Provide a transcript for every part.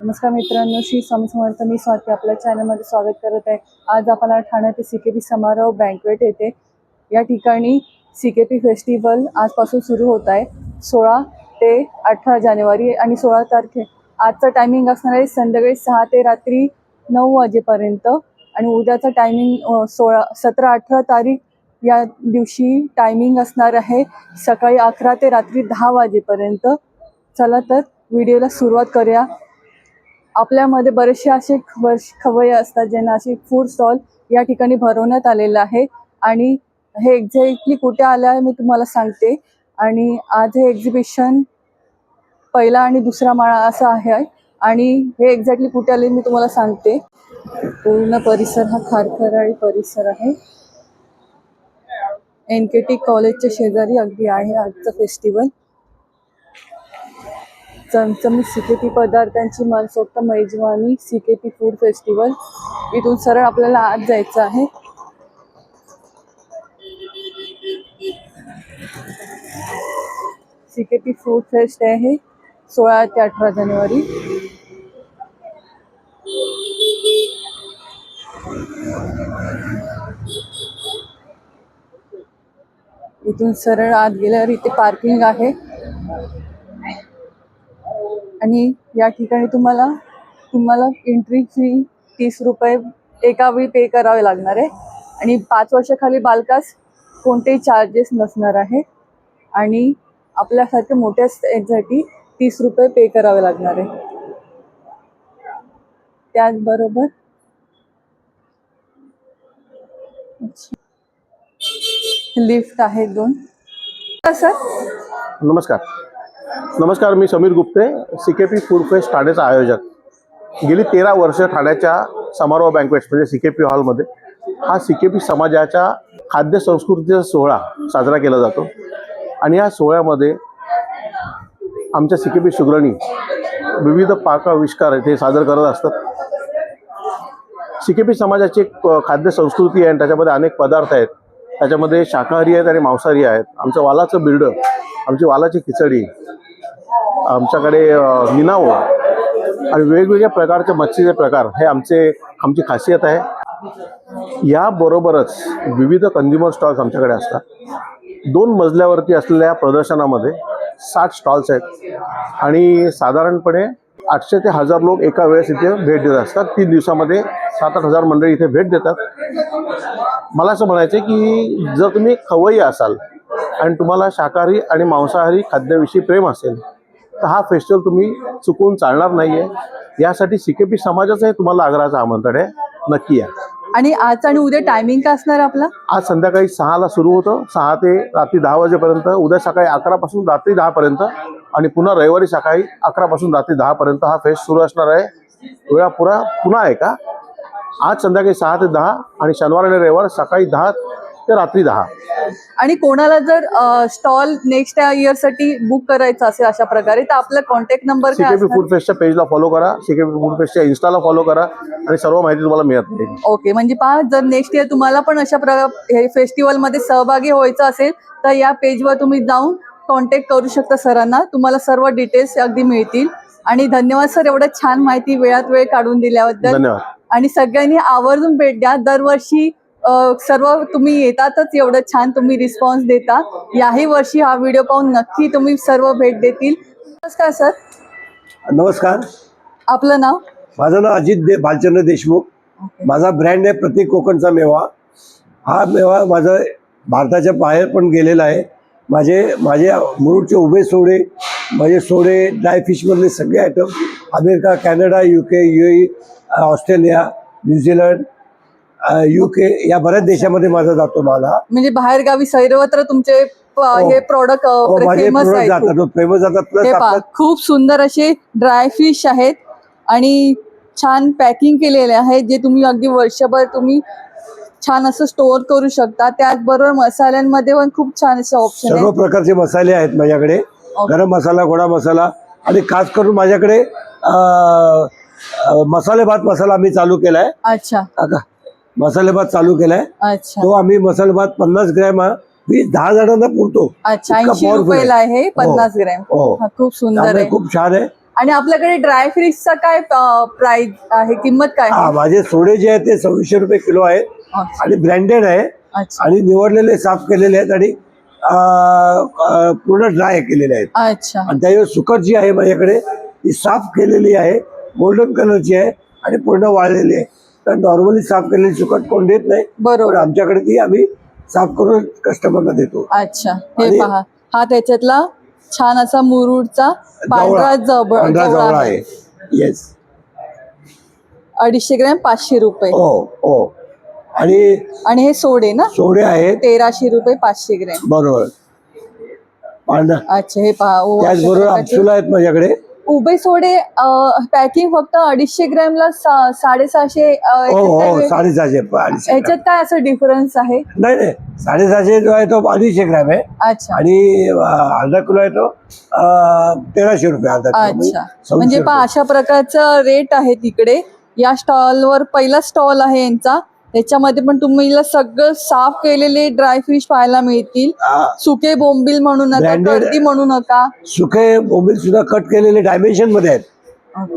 नमस्कार मित्रांनो, श्री स्वामी समर्थ. मी स्वाती आपल्या चॅनलमध्ये स्वागत करत आहे. आज आपण ठाण्यात CKP समारोह बँक्वेट येथे या ठिकाणी CKP फेस्टिवल आजपासून सुरू होत आहे. 16 ते 18 जानेवारी आणि 16 तारखे आजचा टायमिंग असणार आहे संध्याकाळी 6 ते रात्री 9 वाजेपर्यंत आणि उद्याचा टायमिंग 17-18 तारीख या दिवशी टायमिंग असणार आहे सकाळी 11 ते रात्री 10 वाजेपर्यंत. चला तर व्हिडिओला सुरुवात करूया. आपल्यामध्ये बरेचसे असे खवय्ये असतात ज्यांना असे फूड स्टॉल या ठिकाणी भरवण्यात आलेलं आहे आणि हे एक्झॅक्टली कुठे आलं आहे मी तुम्हाला सांगते. आणि आज हे एक्झिबिशन पहिला आणि दुसरा माळा असा आहे आणि हे एक्झॅक्टली कुठे आले मी तुम्हाला सांगते. पूर्ण परिसर हा खारखराळी परिसर आहे. NKT कॉलेजच्या शेजारी अगदी आहे आजचं फेस्टिवल. चमचमीत CKP पदार्थांची मनसोक्त मेजवानी CKP फूड फेस्टिवल. इथून सरळ आपल्याला आत जायचं आहे. CKP फूड फेस्ट आहे 16 ते 18 जानेवारी. इथून सरळ आत गेल्यावर इथे पार्किंग आहे आणि या ठिकाणी तुम्हाला एंट्री फी 30 रुपये एका वेळी पे करावे लागणार आहे आणि 5 वर्षाखाली बालकास कोणतेही चार्जेस नसणार आहे आणि आपल्यासारख्या मोठ्या यासाठी 30 रुपये पे करावे लागणार आहे. त्याचबरोबर लिफ्ट आहे 2. सर नमस्कार, मी Sameer Gupte, CKP food fest ठाण्याचा आयोजक. गेली 13 वर्ष ठाण्याच्या समारोह बँक्वेट्स म्हणजे CKP हॉलमध्ये हा CKP समाजाच्या खाद्य संस्कृतीचा सोहळा साजरा केला जातो आणि या सोहळ्यामध्ये आमच्या CKP सुगरणी विविध पाकाविष्कार इथे सादर करत असतात. CKP समाजाची एक खाद्य संस्कृती आहे आणि त्याच्यामध्ये अनेक पदार्थ आहेत. त्याच्यामध्ये शाकाहारी आहेत आणि मांसाहारी आहेत. आमचं वालाचं बिरडं, आमची वालाची खिचडी, आमच्याकडे निनाव आणि वेगवेगळ्या प्रकारचे मच्छीचे प्रकार हे आमची खासियत आहे. याबरोबरच विविध कंझ्युमर स्टॉल्स आमच्याकडे असतात. 2 मजल्यावरती असलेल्या प्रदर्शनामध्ये 60 स्टॉल्स आहेत आणि साधारणपणे 800 ते 1000 लोक एका वेळेस इथे भेट देत असतात. 3 दिवसामध्ये 7-8 हजार मंडळी इथे भेट देतात. मला असं म्हणायचं आहे की जर तुम्ही खवय्ये असाल आणि तुम्हाला शाकाहारी आणि मांसाहारी खाद्याविषयी प्रेम असेल तर हा फेस्टिवल तुम्ही चुकवून चालणार नाही आहे. यासाठी CKP समाजाचंही तुम्हाला आग्रहाचं आमंत्रण आहे, नक्की या. आणि आज आणि उद्या टायमिंग काय असणार आपला? आज संध्याकाळी 6ला सुरू होतं, 6 ते रात्री 10 वाजेपर्यंत. उद्या सकाळी 11 पासून रात्री 10 पर्यंत आणि पुन्हा रविवारी सकाळी 11 पासून रात्री 10 पर्यंत हा फेस्ट सुरू असणार आहे. वेळा पुन्हा आहे का? आज संध्याकाळी 6 ते 10 आणि शनिवार आणि रविवार सकाळी 10 ते रात्री 10. आणि कोणाला जर स्टॉल नेक्स्ट इयरसाठी बुक करायचं असेल अशा प्रकारे तर आपला कॉन्टॅक्ट नंबर काय CKP फूड फेस्टच्या पेजला फॉलो करा, CKP फूड फेस्टच्या इन्स्टाला फॉलो करा आणि सर्व माहिती तुम्हाला मिळत राहील. ओके, म्हणजे पहा, जर नेक्स्ट इयर तुम्हाला पण अशा हे फेस्टिवलमध्ये सहभागी व्हायचं असेल तर या पेजवर तुम्ही जाऊन कॉन्टॅक्ट करू शकता सरांना. तुम्हाला सर्व डिटेल्स अगदी मिळतील. आणि धन्यवाद सर, एवढं छान माहिती वेळात वेळ काढून दिल्याबद्दल. धन्यवाद. आणि सगळ्यांनी आवर्जून भेट द्या. दरवर्षी सर्व तुम्ही येतातच, एवढं छान तुम्ही रिस्पॉन्स देता. याही वर्षी हा व्हिडिओ पाहून नक्की तुम्ही सर्व भेट देतील. नमस्कार सर. नमस्कार, आपलं नाव? माझं नाव अजित भालचंद्र देशमुख. माझा ब्रँड आहे प्रतीक कोकणचा मेवा. हा मेवा माझा भारताच्या बाहेर पण गेलेला आहे. माझे मुरुडचे उभे सोडे, माझे सोडे ड्रायफिशमधले सगळे item America, Canada, UK, UAE, Australia, New Zealand, UK या बऱ्याच देशामध्ये माझा जातो मला. म्हणजे बाहेर गावी सर्वत्र तुमचे हे प्रॉडक्ट फेमस जातात. खूप सुंदर असे ड्राय फिश आहेत आणि छान पॅकिंग केलेले आहेत जे तुम्ही अगदी वर्षभर तुम्ही छान असं स्टोअर करू शकता. त्याचबरोबर मसाल्यांमध्ये पण खूप छान असे ऑप्शन आहेत. सर्व प्रकारचे मसाले आहेत माझ्याकडे. गरम मसाला, गोडा मसाला आणि खास करून माझ्याकडे मसाले भात मसाला आम्ही चालू केलाय. अच्छा, मसाले भात चालू केलाय. अच्छा, तो आम्ही मसाले भात 50 ग्रॅम 10 जणांना पुरतो. अच्छा, 80 रुपयाला आहे 50 ग्रॅम. खूप सुंदर आहे, खूप छान आहे. आणि आपल्याकडे ड्राय फिशचा काय प्राइस आहे, किंमत काय आहे? हा, माझे सोडे जे आहेत ते 2600 रुपये किलो आहेत अच्छा. आणि ब्रँडेड आहे अच्छा आणि निवडलेले साफ केलेले आहेत आणि पूर्ण ड्राय केलेले आहेत. अच्छा आणि त्याच्यावर सुकट जी आहे माझ्याकडे ती साफ केलेली आहे, गोल्डन कलरची आहे आणि पूर्ण वाळलेली आहे. तर नॉर्मली साफ केलेली सुकट कोण देत नाही, बरोबर. पण आमच्याकडे ती आम्ही साफ करून कस्टमरला देतो. अच्छा हे आणि- पहा, हा त्याच्यातला छान असा मुरुडचा पांढरा पांढरा जवळ जवळ आहे. आहे. येस. 250 ग्रॅम 500 रुपये. हो हो. आणि आणि हे सोडे ना सोडे आहेत 1300 रुपये 500 ग्रॅम. बरोबर. पांढरा. अच्छा हे पहा, त्याचबरोबर अप्सुला आहेत माझ्याकडे. उभे सोडे पॅकिंग फक्त 250 ग्रॅमला 750. हो हो, 750 याच्यात काय असं डिफरन्स आहे? नाही नाही, 750 जो आहे तो 250 ग्रॅम आहे अच्छा आणि अर्धा किलो आहे तो 1300 रुपये अर्धा किलो. अच्छा, 2600 म्हणजे पहा रुपये. अशा प्रकारचा रेट आहे तिकडे. या स्टॉलवर पहिला स्टॉल आहे यांचा, त्याच्यामध्ये पण तुम्हाला सगळं साफ केलेले ड्राय फिश पाहायला मिळतील. हा, सुके बोंबील म्हणू नका, Branded- कर्दी म्हणू नका. सुके बोंबील सुद्धा कट केलेले डायमेन्शन मध्ये आहेत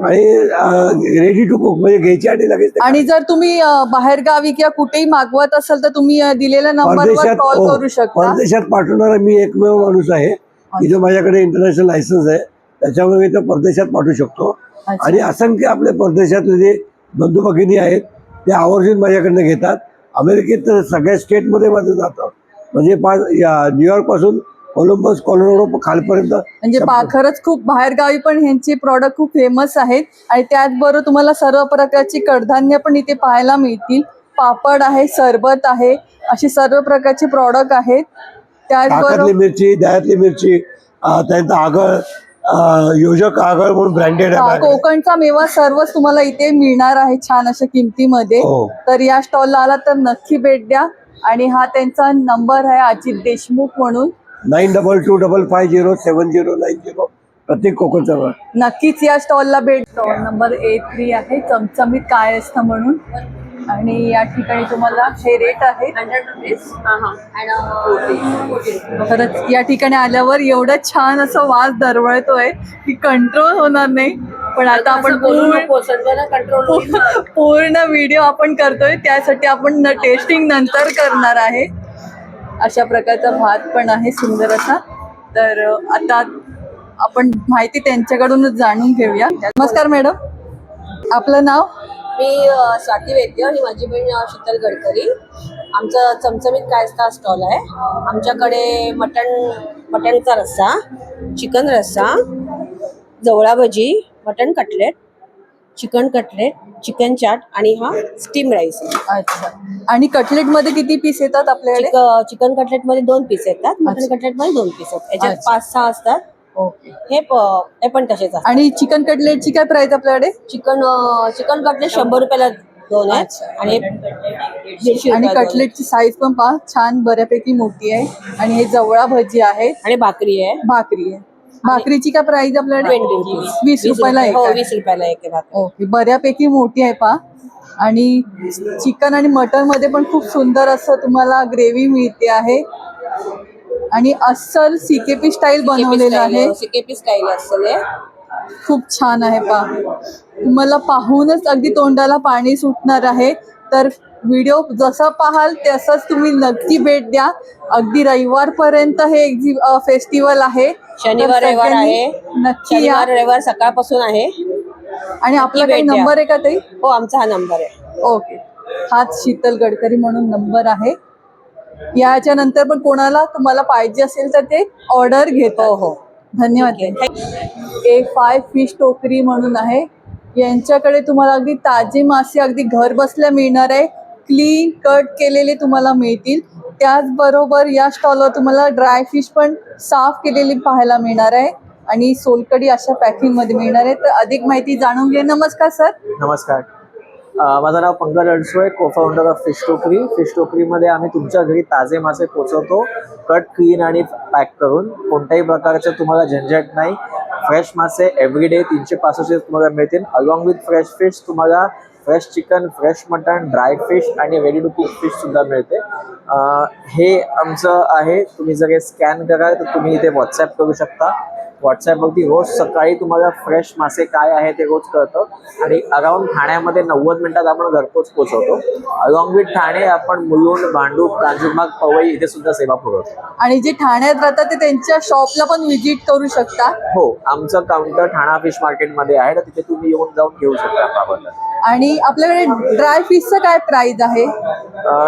आणि रेडी टू कुक, म्हणजे घ्यायचे आणि लगेच ते आणि जर तुम्ही बाहेर गावी किंवा कुठेही मागवत असाल तर तुम्ही दिलेल्या नंबरवर परदेशात कॉल हो, करू शकता. परदेशात पाठवणारा मी एकमेव माणूस आहे की जो माझ्याकडे इंटरनॅशनल लायसन्स आहे, त्याच्यामुळे मी तो परदेशात पाठवू शकतो. अच्छा. आणि असंख्य आपले परदेशातले जे बंधू भगिनी आहेत ते आवर्जून माझ्याकडनं घेतात. अमेरिकेत तर सगळ्या स्टेटमध्ये माझं जातं, म्हणजे न्यूयॉर्क पासून कोलंबस कोलोराडो खालपर्यंत. म्हणजे खरंच खूप बाहेर गावी पण ह्यांचे प्रॉडक्ट खूप फेमस आहेत. आणि त्याचबरोबर तुम्हाला सर्व प्रकारची कडधान्य पण इथे पाहायला मिळतील. पापड आहे, सरबत आहे, असे सर्व प्रकारचे प्रॉडक्ट आहेत. त्याचबरोबर ताकातली मिरची, दह्यातली मिरची, त्यानंतर आगळ, योजक आगळ म्हणून ब्रँडेड आहे. कोकणचा मेवा सर्वच तुम्हाला इथे मिळणार आहे छान अशा किमतीमध्ये. हो. तर या स्टॉलला आला तर नक्की भेट द्या. आणि हा त्यांचा नंबर आहे अजित देशमुख म्हणून. 92250709 प्रत्येक कोकणचा वर. नक्कीच या स्टॉलला भेट. स्टॉल नंबर A3 आहे चमचमीत कायस्थ म्हणून. आणि या ठिकाणी तुम्हाला हे रेट आहे 100 rupees. खरंच या ठिकाणी आल्यावर एवढं छान असं वास दरवळतोय की कंट्रोल होणार नाही. पण आता आपण पूर्ण व्हिडिओ आपण करतोय, त्यासाठी आपण टेस्टिंग नंतर करणार आहे. अशा प्रकारचा भात पण आहे सुंदर असा. तर आता आपण माहिती त्यांच्याकडूनच जाणून घेऊया. नमस्कार मॅडम, आपलं नाव? मी स्वाती वैद्य आणि माझी बहीण शीतल गडकरी. आमचं चमचमीत कायस्था स्टॉल आहे. आमच्याकडे मटणचा रस्सा, चिकन रस्सा, जवळा भजी, mutton cutlet, chicken cutlet, chicken chaat आणि हा स्टीम राईस. अच्छा. आणि कटलेटमध्ये किती पीस येतात आपल्याकडे? चिकन कटलेटमध्ये 2 पीस येतात, मटण कटलेटमध्ये 2 पीस येतात. याच्यात अच्छा. 5-6 असतात. ओके. हे पण तसेच असतात. आणि चिकन कटलेटची काय प्राइस आपल्याकडे? चिकन कटलेट 100 रुपयाला 2 आहेत अच्छा. आणि 150 आणि रुपयाला 2 आहेत. कटलेटची साईज पण पहा छान बऱ्यापैकी मोठी आहे. आणि हे जवळा भजी आहेत, आणि भाकरी आहे भाकरी आहे. भाकरीची काय प्राइस आपल्याकडे? 20 रुपीज. 20 रुपयाला एक हो, आहे. 20 रुपयाला एक आहे भाकरी. ओके, बऱ्यापैकी मोठी आहे पहा. आणि चिकन आणि मटन मध्ये पण खूप सुंदर असं तुम्हाला ग्रेव्ही मिळते आहे. आणि अस्सल सीकेपी स्टाईल बनवलेलं आहे. सीकेपी स्टाईल असेल हे. खूप छान आहे पहा. तुम्हाला पाहूनच अगदी तोंडाला पाणी सुटणार आहे. तर व्हिडिओ जसा पाहाल तसंच तुम्ही नक्की भेट द्या. अगदी रविवारपर्यंत हे फेस्टिवल आहे. शनिवार तर रविवार सगळ्यांनी आहे. नक्की या. शनिवार रविवार सकाळपासून आहे. आणि आपला काही भेट द्या. नंबर आहे का ताई? हो, आमचा हा नंबर आहे. ओके, हाच शीतल गडकरी म्हणून नंबर आहे. याच्या नंतर पण कोणाला तुम्हाला पाहिजे असेल तर ते ऑर्डर घेतो. हो हो, धन्यवाद. A5 फिश टोकरी म्हणून आहे. यांच्याकडे तुम्हाला अगदी ताजे मासे अगदी घर बसल्या मिळणार आहे. क्लीन कट केलेले तुम्हाला मिळतील. त्याचबरोबर या स्टॉलवर तुम्हाला ड्राय फिश पण साफ केलेली पाहायला मिळणार आहे. आणि सोलकडी अशा पॅकिंगमध्ये मिळणार आहे. तर अधिक माहिती जाणून घे. नमस्कार सर. नमस्कार, माझं नाव पंकज अडसोळे, को फाउंडर ऑफ फिश टोकरी. फिश टोकरीमध्ये आम्ही तुमच्या घरी ताजे मासे पोचवतो, कट, क्लीन आणि पॅक करून. कोणत्याही प्रकारचं तुम्हाला झंझट नाही. फ्रेश मासे एव्हरीडे 365 तुम्हाला मिळतील. अलॉंग विथ फ्रेश फिश तुम्हाला फ्रेश चिकन, फ्रेश मटण, ड्राय फिश आणि रेडी टू कुक फिशसुद्धा मिळते. हे आमचं आहे. तुम्ही जर हे स्कॅन कराल तर तुम्ही इथे व्हॉट्सॲप करू शकता. व्हॉट्सॲपवरती रोज सकाळी तुम्हाला फ्रेश मासे काय आहे ते रोज कळतं. आणि अराउंड ठाण्यामध्ये 90 मिनिटात आपण घरपोच पोहोचवतो. अलॉंग विथ ठाणे आपण मुलुंड, भांडूप, कांजूरमार्ग, पवई इथे सुद्धा सेवा पुरवतो. आणि जे ठाण्यात राहतात ते त्यांच्या शॉपला पण व्हिजिट करू शकता. हो, आमचं काउंटर ठाणा फिश मार्केटमध्ये आहे, तर तिथे तुम्ही येऊन जाऊन घेऊ शकता पापड. आणि आपल्याकडे ड्राय फिशचं काय प्राइस आहे?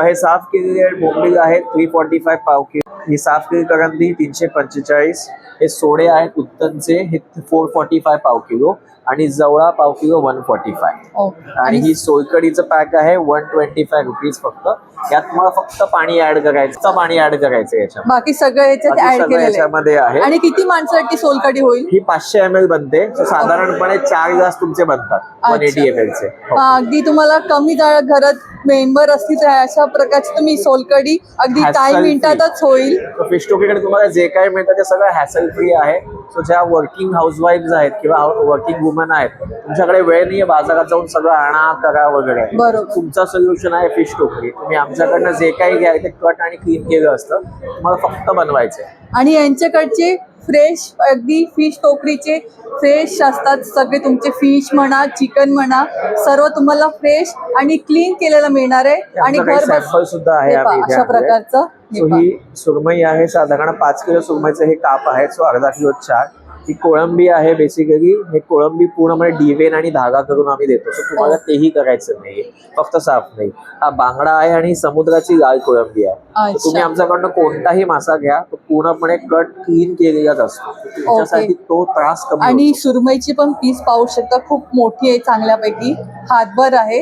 हे साफ केलेले बोंबील आहेत 345 पाव किलो. ही साफ केलेली करंदी 345. हे सोडे आहेत उत्तनचे, हे 445 पाव किलो. आणि जवळा पाव किलो 145. ओके. आणि ही सोलकडीचं पॅक आहे 125 रुपीज फक्त. यात तुम्हाला फक्त पाणी ऍड करायचं, पाणी ऍड करायचं याच्यात. बाकी सगळं याच्यात बाकी ऍड सगळं केलेलं याच्यामध्ये आहे. आहे. आणि किती माणसासाठी सोलकढी होईल? ही 500 ml बनते. साधारणपणे 4 ग्लास तुमचे बनतात 180 ml चे. हो. अगदी तुम्हाला कमी घरात मेंबर असतील तर अशा प्रकारची तुम्ही सोलकढी अगदी Hassle काही free. मिनिटातच होईल. फिश टोकीकडे तुम्हाला जे काही मिळतं ते सगळं हॅसल फ्री आहे. सो ज्या वर्किंग हाऊसवाईफ्स आहेत किंवा वर्किंग वुमन आहेत, तुमच्याकडे वेळ नाहीये बाजारात जाऊन सगळं आणा करा वगैरे, बरोबर. तुमचं सोल्युशन आहे फिश टोकरी. तुम्ही आमच्याकडनं जे काही घ्या ते कट आणि क्लीन केलं असतं, तुम्हाला फक्त बनवायचं आहे. आणि यांच्याकडचे फ्रेश अगदी फिश टोकरीचे फ्रेश असतात सगळे. तुमचे फिश म्हणा, चिकन म्हणा, सर्व तुम्हाला फ्रेश आणि क्लीन केलेलं मिळणार आहे. आणि घर सॅम्पल सुद्धा आहे हे पहा, आम्ही इथे अशा आणलंय. प्रकारचं हे सो पहा. ही सुरमई आहे, साधारण 5 किलो सुरमईचं हे काप आहे. सो अर्धा किलो 4. ही कोळंबी आहे. बेसिकली हे कोळंबी पूर्णपणे डिवेन आणि धागा करून आम्ही देतो. सो तुम्हाला तेही करायचं नाहीये, फक्त साफ नाही. हा बांगडा आहे आणि समुद्राची लाल कोळंबी आहे. अच्छा. तुम्ही आमच्याकडनं कोणताही मासा घ्या, तो पूर्णपणे कट क्लीन केलेलाच असतो. त्याच्यासाठी तो त्रास कमी आणि होतो. सुरमईची पण पीस पाहू शकता, खूप मोठी आहे, चांगल्यापैकी हातभर आहे.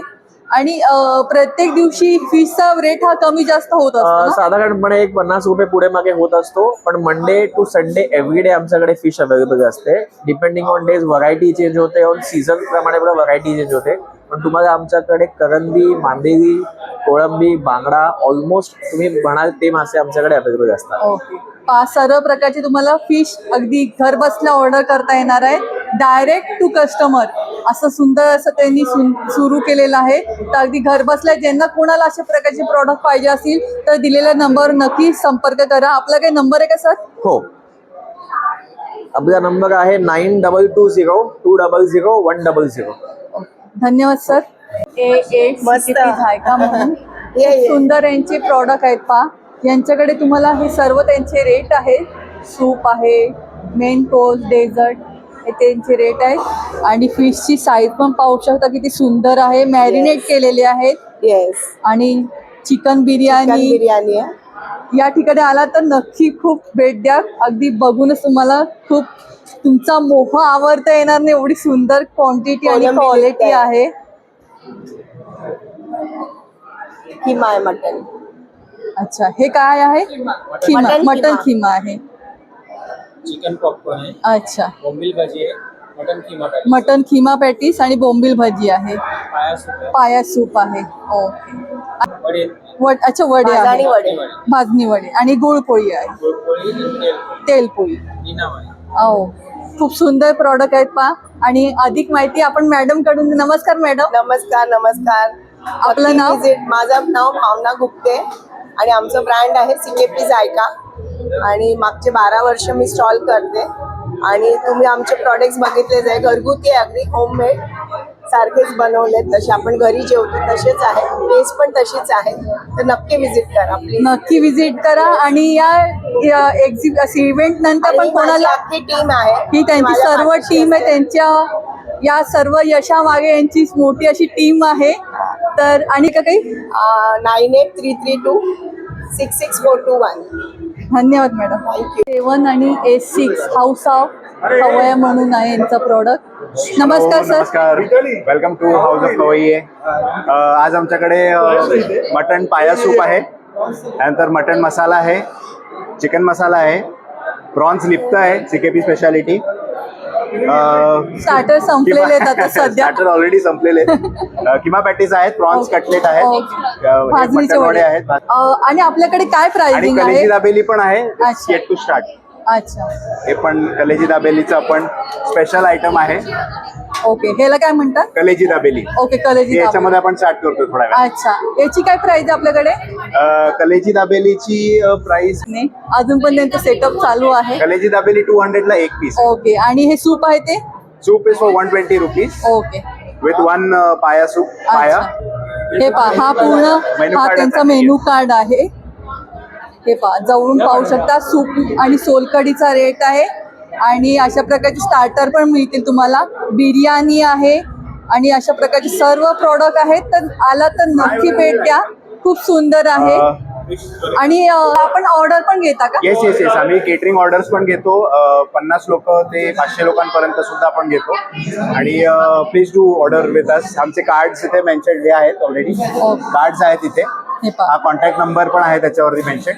आणि प्रत्येक दिवशी फिशचा रेट हा कमी जास्त होत असतो ना? साधारणपणे एक 50 रुपये पुढे मागे होत असतो. पण मंडे टू संडे एव्हरीडे आमच्याकडे फिश अवेलेबल असते. Depending on days variety change होते, ऑन सीझन प्रमाणे व्हरायटी चेंज होते. पण तुम्हाला आमच्याकडे करंदी, मांदेली, कोळंबी, बांगडा ऑलमोस्ट तुम्ही म्हणाल ते मासे आमच्याकडे अवेलेबल असतात. ओके. सर्व प्रकारचे तुम्हाला फिश अगदी घर बसल्या ऑर्डर करता येणार आहे. डायरेक्ट टू कस्टमर असं सुंदर असं त्यांनी सुरू केलेलं आहे. तर अगदी घर बसल्या ज्यांना कोणाला अशा प्रकारचे प्रॉडक्ट पाहिजे असतील तर दिलेल्या नंबरवर नक्की संपर्क करा. आपला काही नंबर आहे का सर? हो, आपला नंबर आहे 9220-200-100. धन्यवाद सर. मस्त. झायका म्हणून सुंदर यांचे प्रॉडक्ट आहेत पहा. यांच्याकडे तुम्हाला हे सर्व त्यांचे रेट आहेत. सूप आहे, मेन कोर्स, डेझर्ट हे त्यांचे रेट आहेत. आणि फिशची साईज पण पाहू शकता किती सुंदर आहे. मॅरिनेट केलेले आहेत. येस, आणि चिकन बिर्याणी बिर्याणी आहे. या ठिकाणी आला तर नक्की खूप भेट द्या. अगदी बघूनच तुम्हाला खूप तुमचा मोह आवडता येणार नाही, एवढी सुंदर क्वांटिटी आणि कोलंबी क्वालिटी रेट आहे. किमा आहे मटन. अच्छा, हे काय आहे? Keema, mutton mutton keema. खिमा आहे. चिकन पॉपकॉर्न आहे, अच्छा, बोंबील भाजी आहे, mutton keema patty, mutton keema patties आणि बोंबील भजी आहे. पाया सूप आहे, पाया सूप आहे. ओके. वडे, अच्छा, वडे भाजणी आहे, वडे. भाजणी वडे आणि गुळपोळी आहे, गुळपोळी, तेलपोळी. इनाम आहे. हो, खूप सुंदर प्रॉडक्ट आहेत पहा. आणि अधिक माहिती आपण मॅडम कडून. नमस्कार मॅडम. नमस्कार नमस्कार. आपलं नाव? माझं नाव भावना गुप्ते आणि आमचं ब्रँड आहे CKP जायका. आणि मागचे 12 वर्ष मी स्टॉल करते. आणि तुम्ही आमचे प्रॉडक्ट्स बघितलेच आहे, घरगुती आहे, अगदी होममेड सारखेच बनवलेत, तसे आपण घरी जेवतो तसेच आहे, टेस्ट पण तशीच आहे. तर नक्की विजिट करा प्लीज. नक्की विजिट करा. आणि या इव्हेंट नंतर पण आणि माझी कोणाला अख्खी टीम आहे, ही त्यांची माझ्या सर्व पाठीशी टीम आहे. असते. त्यांच्या या सर्व यशामागे यांची मोठी अशी टीम आहे. तर आणि का काही 9833266421. धन्यवाद मॅडम. थँक्यू. 7 आणि A6 हाऊस ऑफ खवय्या म्हणून आहे यांचा प्रॉडक्ट. नमस्कार सर. नमस्कार, वेलकम टू हाऊस ऑफ खवय्ये. आज आमच्याकडे मटन पाया सूप आहे, त्यानंतर मटन मसाला आहे, चिकन मसाला आहे, प्रॉन्स लिप्त आहे, CKP स्पेशालिटी. स्टार्टर संपलेले आहेत आता सध्या. स्टार्टर ऑलरेडी संपलेले. किमा पॅटीस आहेत, प्रॉन्स कटलेट आहेत, भाजणीचे मटन वडे वडे आहेत, आणि आपल्याकडे काय आणि प्राइसिंग कलेजी आहे? दाबेली पण आहे. अच्छा. Yet to start. अच्छा, हे पण कलेजी दाबेलीचं पण स्पेशल आयटम आहे. ओके, ह्याला काय म्हणतात? कलेजी दाबेली. ओके, कलेजी याच्यामध्ये आपण स्टार्ट करतो थोडा वेळ. अच्छा, याची काय प्राइस आहे आपल्याकडे? कलेजी दाबेलीची प्राइस, नाही, अजून पण त्यांचं सेटअप चालू आहे. कलेजी दाबेली 200 ला एक पीस. ओके, आणि हे सूप आहे ते? Soup is for 120 rupees okay, with 1 पाया सूप. पाया हे पहा, हा पूर्ण मेनू हा कार्ड त्यांचा आहे. मेनू कार्ड आहे. हे पहा, जवळून पाहू शकता. सूप आणि सोलकडीचा रेट आहे आणि अशा प्रकारचे स्टार्टर पण मिळतील तुम्हाला. बिर्याणी आहे आणि अशा प्रकारचे सर्व प्रॉडक्ट आहेत. तर आला तर नक्की भेट द्या, खूप सुंदर आहे. आणि आपण ऑर्डर पण घेता का? येस येस येस, आम्ही केटरिंग ऑर्डर्स पण घेतो. 50 लोक ते 500 लोकांपर्यंत सुद्धा आपण घेतो. आणि please do order with us. आमचे कार्ड्स इथे मेन्शन आहेत ऑलरेडी. कार्ड्स आहेत इथे. हे पहा, हा कॉन्टॅक्ट नंबर पण आहे त्याच्यावरती मेन्शन.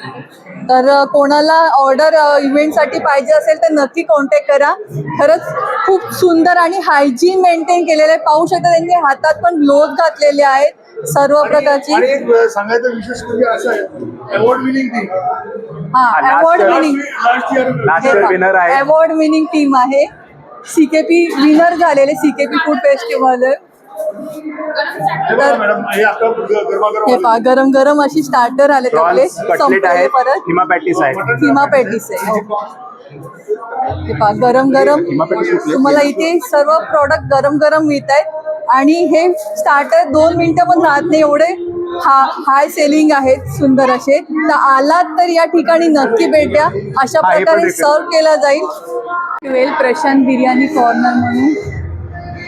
तर कोणाला ऑर्डर इव्हेंटसाठी पाहिजे असेल तर नक्की कॉन्टॅक्ट करा. खरंच खूप सुंदर आणि हायजीन मेंटेन केलेलं आहे. पाहू शकता त्यांनी हातात पण ग्लोव्ह घातलेले आहेत सर्व प्रकारची. सांगायचं विशेष म्हणजे असं आहे, अवॉर्ड विनिंग टीम. हा, award winning last year winner आहे. अवॉर्ड विनिंग टीम आहे. सीकेपी विनर झालेले सीकेपी फूड फेस्टिवल. तर हे पहा, गरम गरम अशी स्टार्टर आले आपले. प्रॉन्स कटलेट संपले आहेत, परत. किमा पॅटीस आहेत. किमा पॅटीस आहे. हे पहा, गरम गरम तुम्हाला इथे सर्व प्रॉडक्ट गरम गरम मिळत आहेत. आणि हे स्टार्टर 2 मिनिटं पण राहत नाही, एवढे हाय सेलिंग आहेत, सुंदर असे. तर आलात तर या ठिकाणी नक्की भेट द्या. अशा प्रकारे सर्व केला जाईल. 12 प्रशांत बिर्याणी कॉर्नर म्हणून.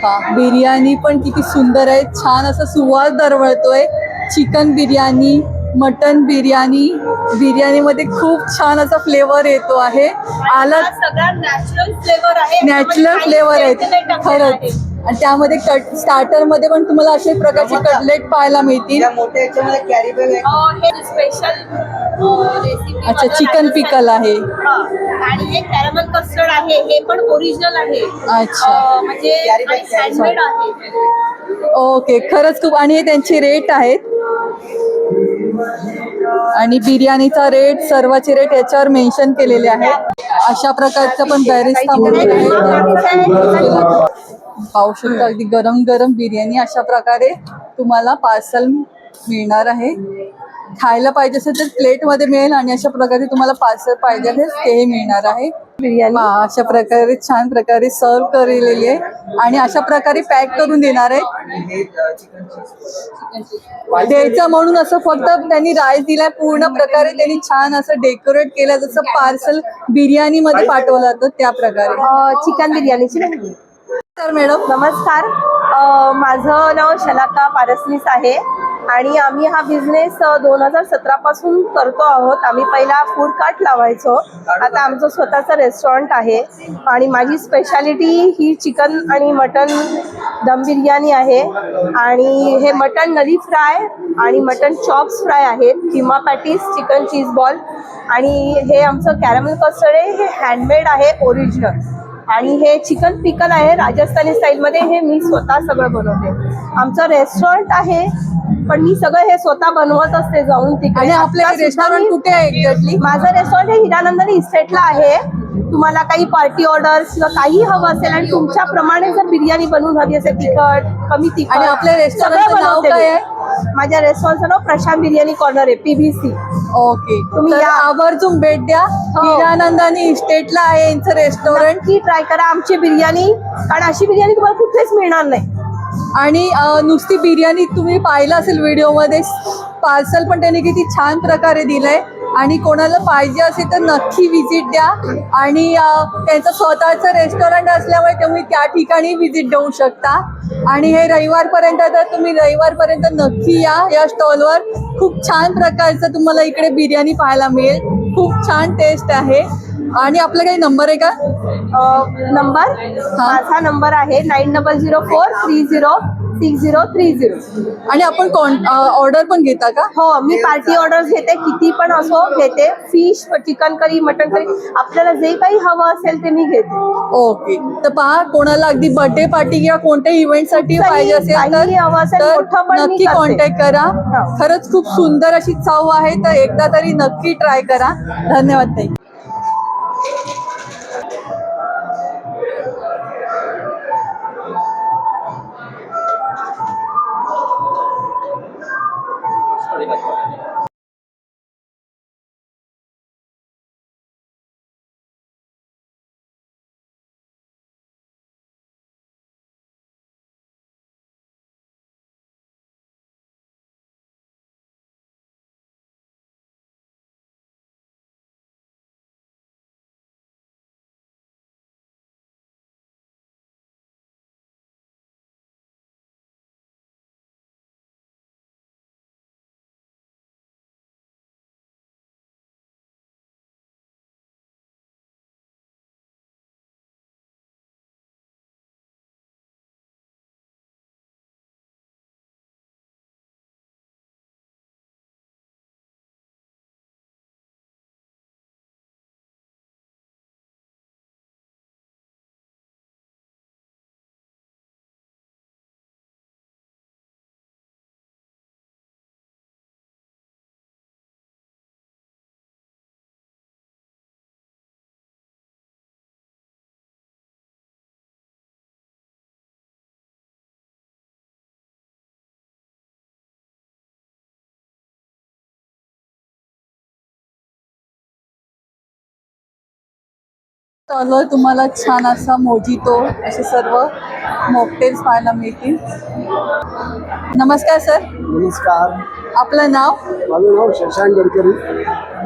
हा, बिर्याणी पण किती सुंदर आहे, छान असा सुवास दरवळतोय. चिकन बिर्याणी, मटन बिर्याणी, बिर्याणीमध्ये खूप छान असा फ्लेवर येतो आहे. आला सगळा नॅचरल फ्लेवर आहे. नॅचरल फ्लेवर आहेत खरंच. आणि त्यामध्ये स्टार्टर मध्ये पण तुम्हाला अशा प्रकारचे कटलेट पाहायला मिळतील. हे स्पेशल रेसिपी. अच्छा, चिकन पिकल आहे. आणि हे कॅरमल कस्टर्ड आहे, हे पण ओरिजिनल आहे. अच्छा, म्हणजे हँडमेड आहे. ओके, खरंच खूप. आणि हे त्यांचे रेट आहेत. आणि बिर्याणीचा रेट, सर्वाचे रेट याच्यावर मेन्शन केलेले आहेत. अशा प्रकारचं पण बॅरिस्ता म्हणून आहे. पाहू शकता, अगदी गरम गरम बिर्याणी अशा प्रकारे तुम्हाला पार्सल मिळणार आहे. खायला पाहिजे असेल तर प्लेटमध्ये मिळेल आणि अशा प्रकारे तुम्हाला पार्सल पाहिजे असेल तेही मिळणार आहे. बिर्याणी अशा प्रकारे छान प्रकारे सर्व केलेली आहे आणि अशा प्रकारे पॅक करून देणार आहे. द्यायचं म्हणून असं फक्त त्यांनी राईस दिलाय, पूर्ण प्रकारे त्यांनी छान असं डेकोरेट केलं, जसं पार्सल बिर्याणी मध्ये पाठवलं जातं त्या प्रकारे. चिकन बिर्याणीची नाही. तर मॅडम नमस्कार, माझं नाव शलाका पारसनीस आहे आणि आम्ही हा बिझनेस 2017 पासून करतो आहोत. आम्ही पहिला फूड कार्ट लावायचो, आता आमचं स्वतःचं रेस्टॉरंट आहे. आणि माझी स्पेशालिटी ही चिकन आणि मटन दम बिर्याणी आहे. आणि हे मटन नली फ्राय आणि मटन चॉप्स फ्राय आहेत, keema patties, chicken cheese ball. आणि हे आमचं कॅरमल कस्टर्ड आहे, हे हँडमेड आहे, ओरिजिनल. आणि हे चिकन पिकल आहे राजस्थानी स्टाईलमध्ये, हे मी स्वतः सगळं बनवते. आमचं रेस्टॉरंट आहे पण मी सगळं हे स्वतः बनवत असते जाऊन तिकडे. आणि आपलं रेस्टॉरंट कुठे आहे एक्झॅक्टली? माझं रेस्टॉरंट हे हिरानंदानी इस्टेटला आहे. तुम्हाला काही पार्टी ऑर्डर्स किंवा काही हवं असेल आणि तुमच्याप्रमाणे जर बिर्याणी बनवून हवी असेल, तिखट कमी तिखट. आणि आपल्या रेस्टॉरंटचं नाव काय आहे? माझ्या रेस्टॉरंटचं नाव प्रशांत बिर्याणी कॉर्नर आहे, PBC. ओके, तुम्ही तर या. आवर्जून भेट द्या. हिरानंदानी इस्टेटला आहे यांचं रेस्टॉरंट. नक्की ट्राय करा आमची बिर्याणी, कारण अशी बिर्याणी तुम्हाला कुठेच मिळणार नाही. आणि नुसती बिर्याणी तुम्ही पाहिलं असेल व्हिडिओमध्ये, पार्सल पण त्यांनी किती छान प्रकारे दिलंय. आणि कोणाला पाहिजे असेल तर नक्की व्हिजिट द्या. आणि त्यांचं स्वतःचं रेस्टॉरंट असल्यामुळे तुम्ही त्या ठिकाणी व्हिजिट देऊ शकता. आणि हे रविवारपर्यंत, तर तुम्ही रविवारपर्यंत नक्की या स्टॉलवर. खूप छान प्रकारचं तुम्हाला इकडे बिर्याणी पाहायला मिळेल, खूप छान टेस्ट आहे. आणि आपला काही नंबर आहे का? नंबर माझा नंबर आहे 9004306030. आणि आपण ऑर्डर पण घेता का? हो, मी पार्टी ऑर्डर्स घेते, किती पण असो घेते. Fish, chicken curry, mutton curry, आपल्याला जे काही हवं असेल ते मी घेते. ओके, तर पहा, कोणाला अगदी बर्थडे पार्टी किंवा कोणत्याही इव्हेंटसाठी पाहिजे असेल काही हवं असेल, तर मोठं पण मी नक्की करते. कॉन्टॅक्ट करा. हो. खरंच खूप सुंदर अशी चव आहे, तर एकदा तरी नक्की ट्राय करा. धन्यवाद ताई. स्टॉलवर तुम्हाला छान असा मोजितो असे सर्व मॉकटेल्स पाहायला मिळतील. नमस्कार सर, नमस्कार, आपलं नाव माझं नाव शशांक गडकरी.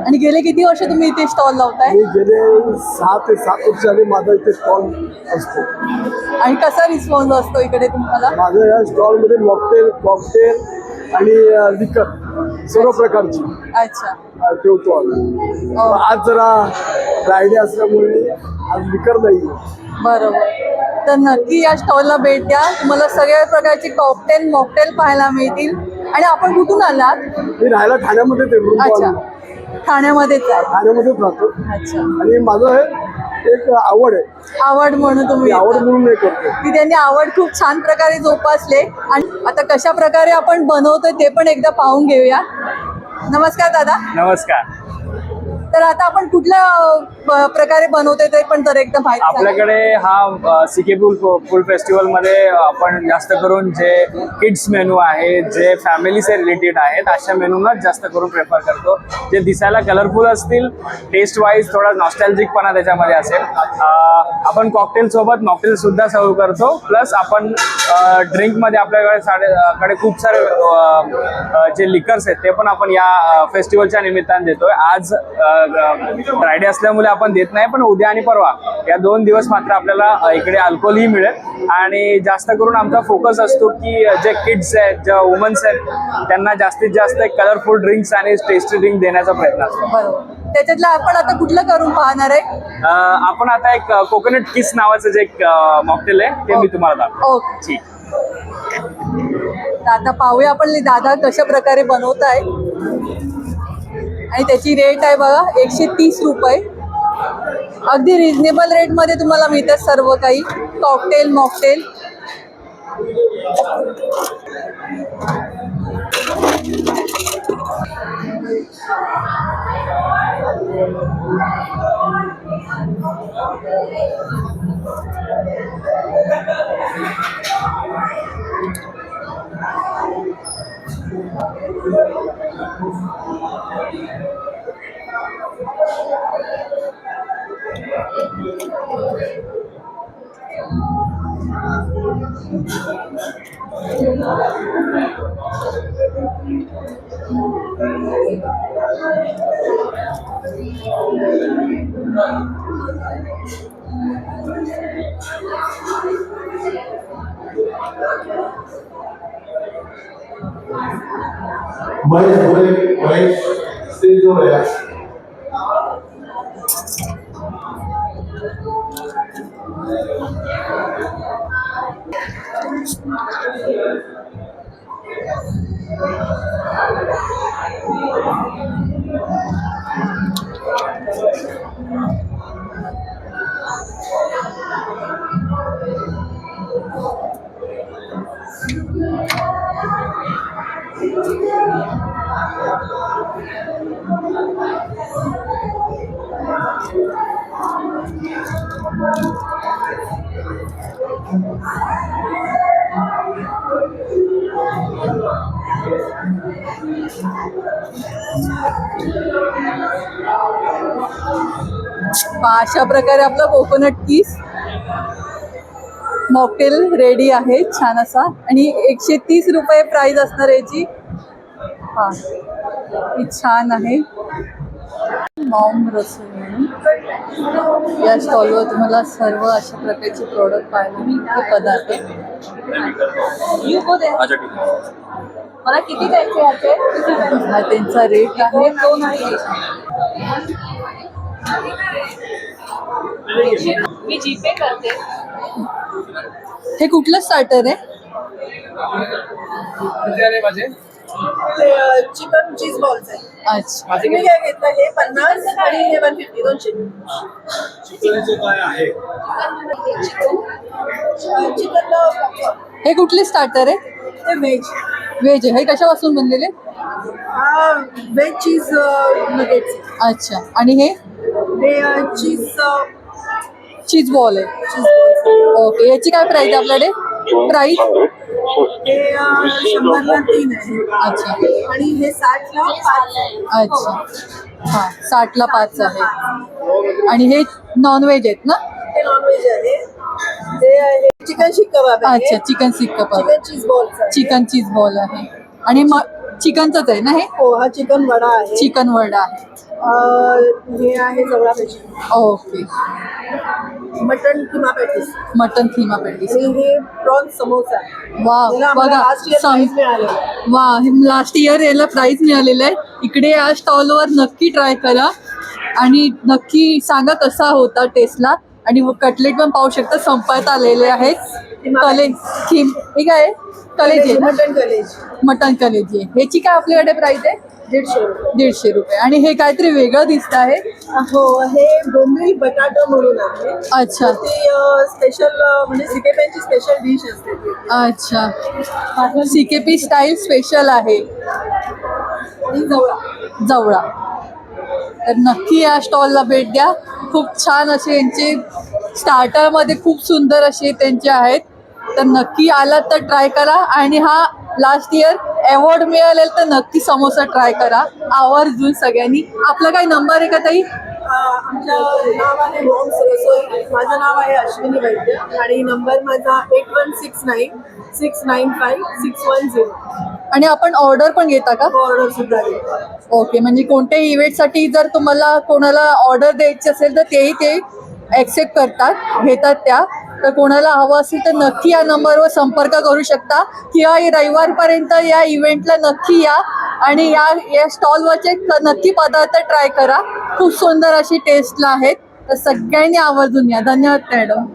आणि गेले किती वर्ष तुम्ही इथे स्टॉल लावताय मी गेले 6 ते 7 वर्ष झाले माझा इथे स्टॉल असतो. आणि कसा रिस्पॉन्स असतो इकडे तुम्हाला? माझं या स्टॉलमध्ये मॉकटेल, कॉकटेल आणि लिकर सर्व प्रकारची अच्छा. ठेवतो आम्ही. आज जरा फ्रायडे असल्यामुळे आज लिकर नाही. बरोबर. तर नक्की या स्टॉलला भेट द्या, तुम्हाला सगळ्या प्रकारचे कॉकटेल मॉकटेल पाहायला मिळतील. आणि आपण कुठून आलात? मी राहायला ठाण्यामध्ये ते अच्छा, ठाण्यामध्येच आहे. ठाण्यामध्येच राहतो. अच्छा. आणि माझं हे एक आवड आहे, आवड म्हणून तुम्ही आवड येता. म्हणून हे करतो. की त्यांनी आवड खूप छान प्रकारे जोपासले. आणि आता कशा प्रकारे आपण बनवतोय ते पण एकदा पाहून घेऊया. नमस्कार दादा. नमस्कार. तर आता आपण कुठल्या प्रकारे बनवतोय ते पण जर एकदा माहिती सांगा. आपल्याकडे हा सीके फूड फेस्टिवलमध्ये आपण जास्त करून जे किड्स मेनू आहे, जे फॅमिली से रिलेटेड आहेत, अशा मेनूलाच जास्त करून प्रेफर करतो. जे दिसायला कलरफुल असतील, टेस्ट वाईज थोडा नॉस्टॅल्जिकपणा त्याच्यामध्ये असेल. आपण कॉकटेल सोबत मॉकटेल सुद्धा सर्व करतो. प्लस आपण ड्रिंकमध्ये आपल्याकडे खूप सारे जे लिकर्स आहेत ते पण आपण या फेस्टिवलच्या निमित्ताने देतोय. आज फ्रायडे असल्यामुळे आपण देत नाही, पण उद्या आणि परवा या 2 दिवस मात्र आपल्याला इकडे अल्कोहोलही मिळेल. आणि जास्त करून आमचा फोकस असतो की जे किड्स आहेत, जे वुमन्स आहेत, त्यांना जास्तीत जास्त कलरफुल ड्रिंक्स आणि टेस्टी ड्रिंक देण्याचा प्रयत्न असतो. बरोबर. त्याच्यातलं आपण आता कुठलं करून पाहणार आहे? आपण आता एक कोकोनट किस नावाचं जे एक मॉकटेल आहे ते मी तुम्हाला दाखवतो. ओके. ठीक. तर आता पाहूया आपण दादा कशा प्रकारे बनवत आहे. आणि त्याची रेट आहे बघा 130 रुपये. अगदी रिजनेबल रेटमध्ये तुम्हाला मिळतात सर्व काही कॉकटेल मॉकटेल. महेश भोरे, महेश स्टेजवर आहे. अशा प्रकारे आपला कोकोनट किस मॉकटेल रेडी आहे छान असा. आणि 130 रुपये प्राइस असणार याची. हा, ही छान आहे. मॉम रसोई म्हणून या स्टॉलवर तुम्हाला सर्व अशा प्रकारचे प्रोडक्ट पाहायला मिळते. पदार्थ मला किती द्यायचे याचे? हा त्यांचा रेट आहे 2 आहे. मी जीपे करते. हे कुठलं स्टार्टर आहे? चिकन चीज बॉल्स आहे. अच्छा. तुम्ही काय घेतलं? हे 50 आणि हे 150 200. चिकन हे कुठले स्टार्टर आहे? ते व्हेज. व्हेज आहे. हे कशापासून बनलेले? Veg cheese nuggets. अच्छा. आणि हे चीज बॉल आहे. चीज बॉल्स. ओके. याची काय प्राइस आहे आपल्याकडे? प्राइस हे 100ला 3 आहे. अच्छा. आणि हे 60ला 5 आहे. अच्छा. हां, 60ला 5 आहे. आणि हे नॉनव्हेज आहेत ना? हे नॉनव्हेज आहे, ते आहे चिकन शीख कबाब आहे. अच्छा, चिकन सीख कबाब, चिकन चीज बॉल्स आहे. चिकन चीज बॉल आहे आणि चिकनचंच आहे ना हे? हो, हा चिकन वडा आहे. चिकन वडा आहे. हे आहे जवळा पेशी. Okay. Mutton keema patties mutton keema patties. आणि हे प्रॉन्स समोसा आहे. वा, याला आम्हाला बघा last year prize मिळालेलं आहे. वा, लास्ट इयर याला प्राइज मिळालेलं आहे. इकडे या स्टॉलवर नक्की ट्राय करा आणि नक्की सांगा कसा होता टेस्टला. आणि कटलेट पण पाहू शकता संपत आलेले आहेत. कलेज हे काय आहे? कलेजी आहे ना? मटन कलेज मटन कलेजी आहे. ह्याची काय आपल्याकडे प्राइस आहे? 150 रुपये. 150 रुपये. आणि हे काहीतरी वेगळं दिसत आहे. हो, हे बोंबील बटाटा म्हणून आहे. अच्छा ते स्पेशल म्हणजे सिकेपेनची स्पेशल डिश असते ती. अच्छा, सीकेपी स्टाईल स्पेशल आहे. आणि जवळा जवळा. तर नक्की या स्टॉलला भेट द्या. खूप छान असे यांचे स्टार्टरमध्ये खूप सुंदर असे त्यांचे आहेत. तर नक्की आलात तर ट्राय करा. आणि हा लास्ट इयर अवॉर्ड मिळालेला तर नक्की समोसा ट्राय करा आवर्जून सगळ्यांनी. आपला काही नंबर आहे का ताई? आमचं नाव आहे मॉम्स रसोई. माझं नाव आहे अश्विनी वैद्य आणि नंबर माझा 8169-695-610. आणि आपण ऑर्डर पण घेता का? ऑर्डर सुद्धा घेतो. ओके, म्हणजे कोणत्याही इव्हेंटसाठी जर तुम्हाला कोणाला ऑर्डर द्यायची असेल तर तेही ते ॲक्सेप्ट करतात, घेतात त्या. तर कोणाला हवं असेल तर नक्की या नंबरवर संपर्क करू शकता किंवा रविवारपर्यंत या इव्हेंटला नक्की या आणि या स्टॉलवरचे नक्की पदार्थ ट्राय करा. खूप सुंदर अशी टेस्टला आहेत. तर सगळ्यांनी आवर्जून या. धन्यवाद मॅडम.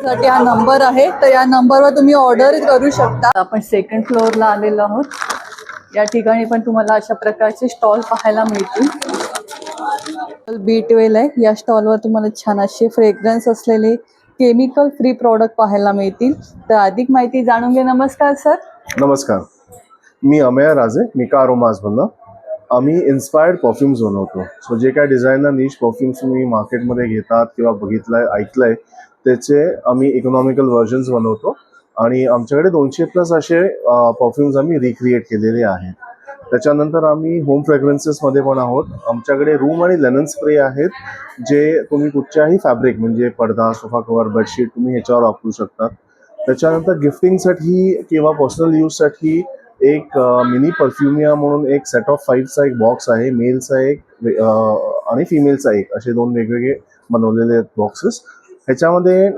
साठी हा नंबर आहे, तर या नंबरवर तुम्ही ऑर्डर करू शकता. आपण सेकंड फ्लोअरला आलेलो आहोत. या ठिकाणी पण तुम्हाला अशा प्रकारचे स्टॉल पाहायला मिळतील. B12 आहे. या स्टॉलवर तुम्हाला छान असे फ्रेग्रन्स असलेले केमिकल फ्री प्रॉडक्ट पाहायला मिळतील. तर अधिक माहिती जाणून घे. नमस्कार सर. नमस्कार, मी अमेय राजे, मिका अरोमाज म्हणलं. आम्ही इन्स्पायर्ड परफ्युम्स बनवतो. सो जे काय डिझायनर निश परफ्युम्स तुम्ही मार्केटमध्ये घेतात किंवा बघितलंय ऐकलंय त्याचे आम्ही इकॉनॉमिकल व्हर्जन्स बनवतो. आणि आमच्याकडे 200+ असे परफ्युम्स आम्ही रिक्रिएट केलेले आहेत. त्याच्यानंतर आम्ही होम फ्रेग्रन्सेसमध्ये पण आहोत. आमच्याकडे रूम आणि लेनन स्प्रे आहेत जे तुम्ही कुठच्याही फॅब्रिक म्हणजे पडदा, सोफा कवर, बेडशीट तुम्ही ह्याच्यावर वापरू शकता. त्याच्यानंतर गिफ्टिंगसाठी किंवा पर्सनल यूजसाठी एक मिनी परफ्युमिया म्हणून एक सेट ऑफ 5चा एक बॉक्स आहे. मेलचा एक आणि फिमेलचा एक, असे 2 वेगवेगळे बनवलेले आहेत बॉक्सेस. ह्याच्यामध्ये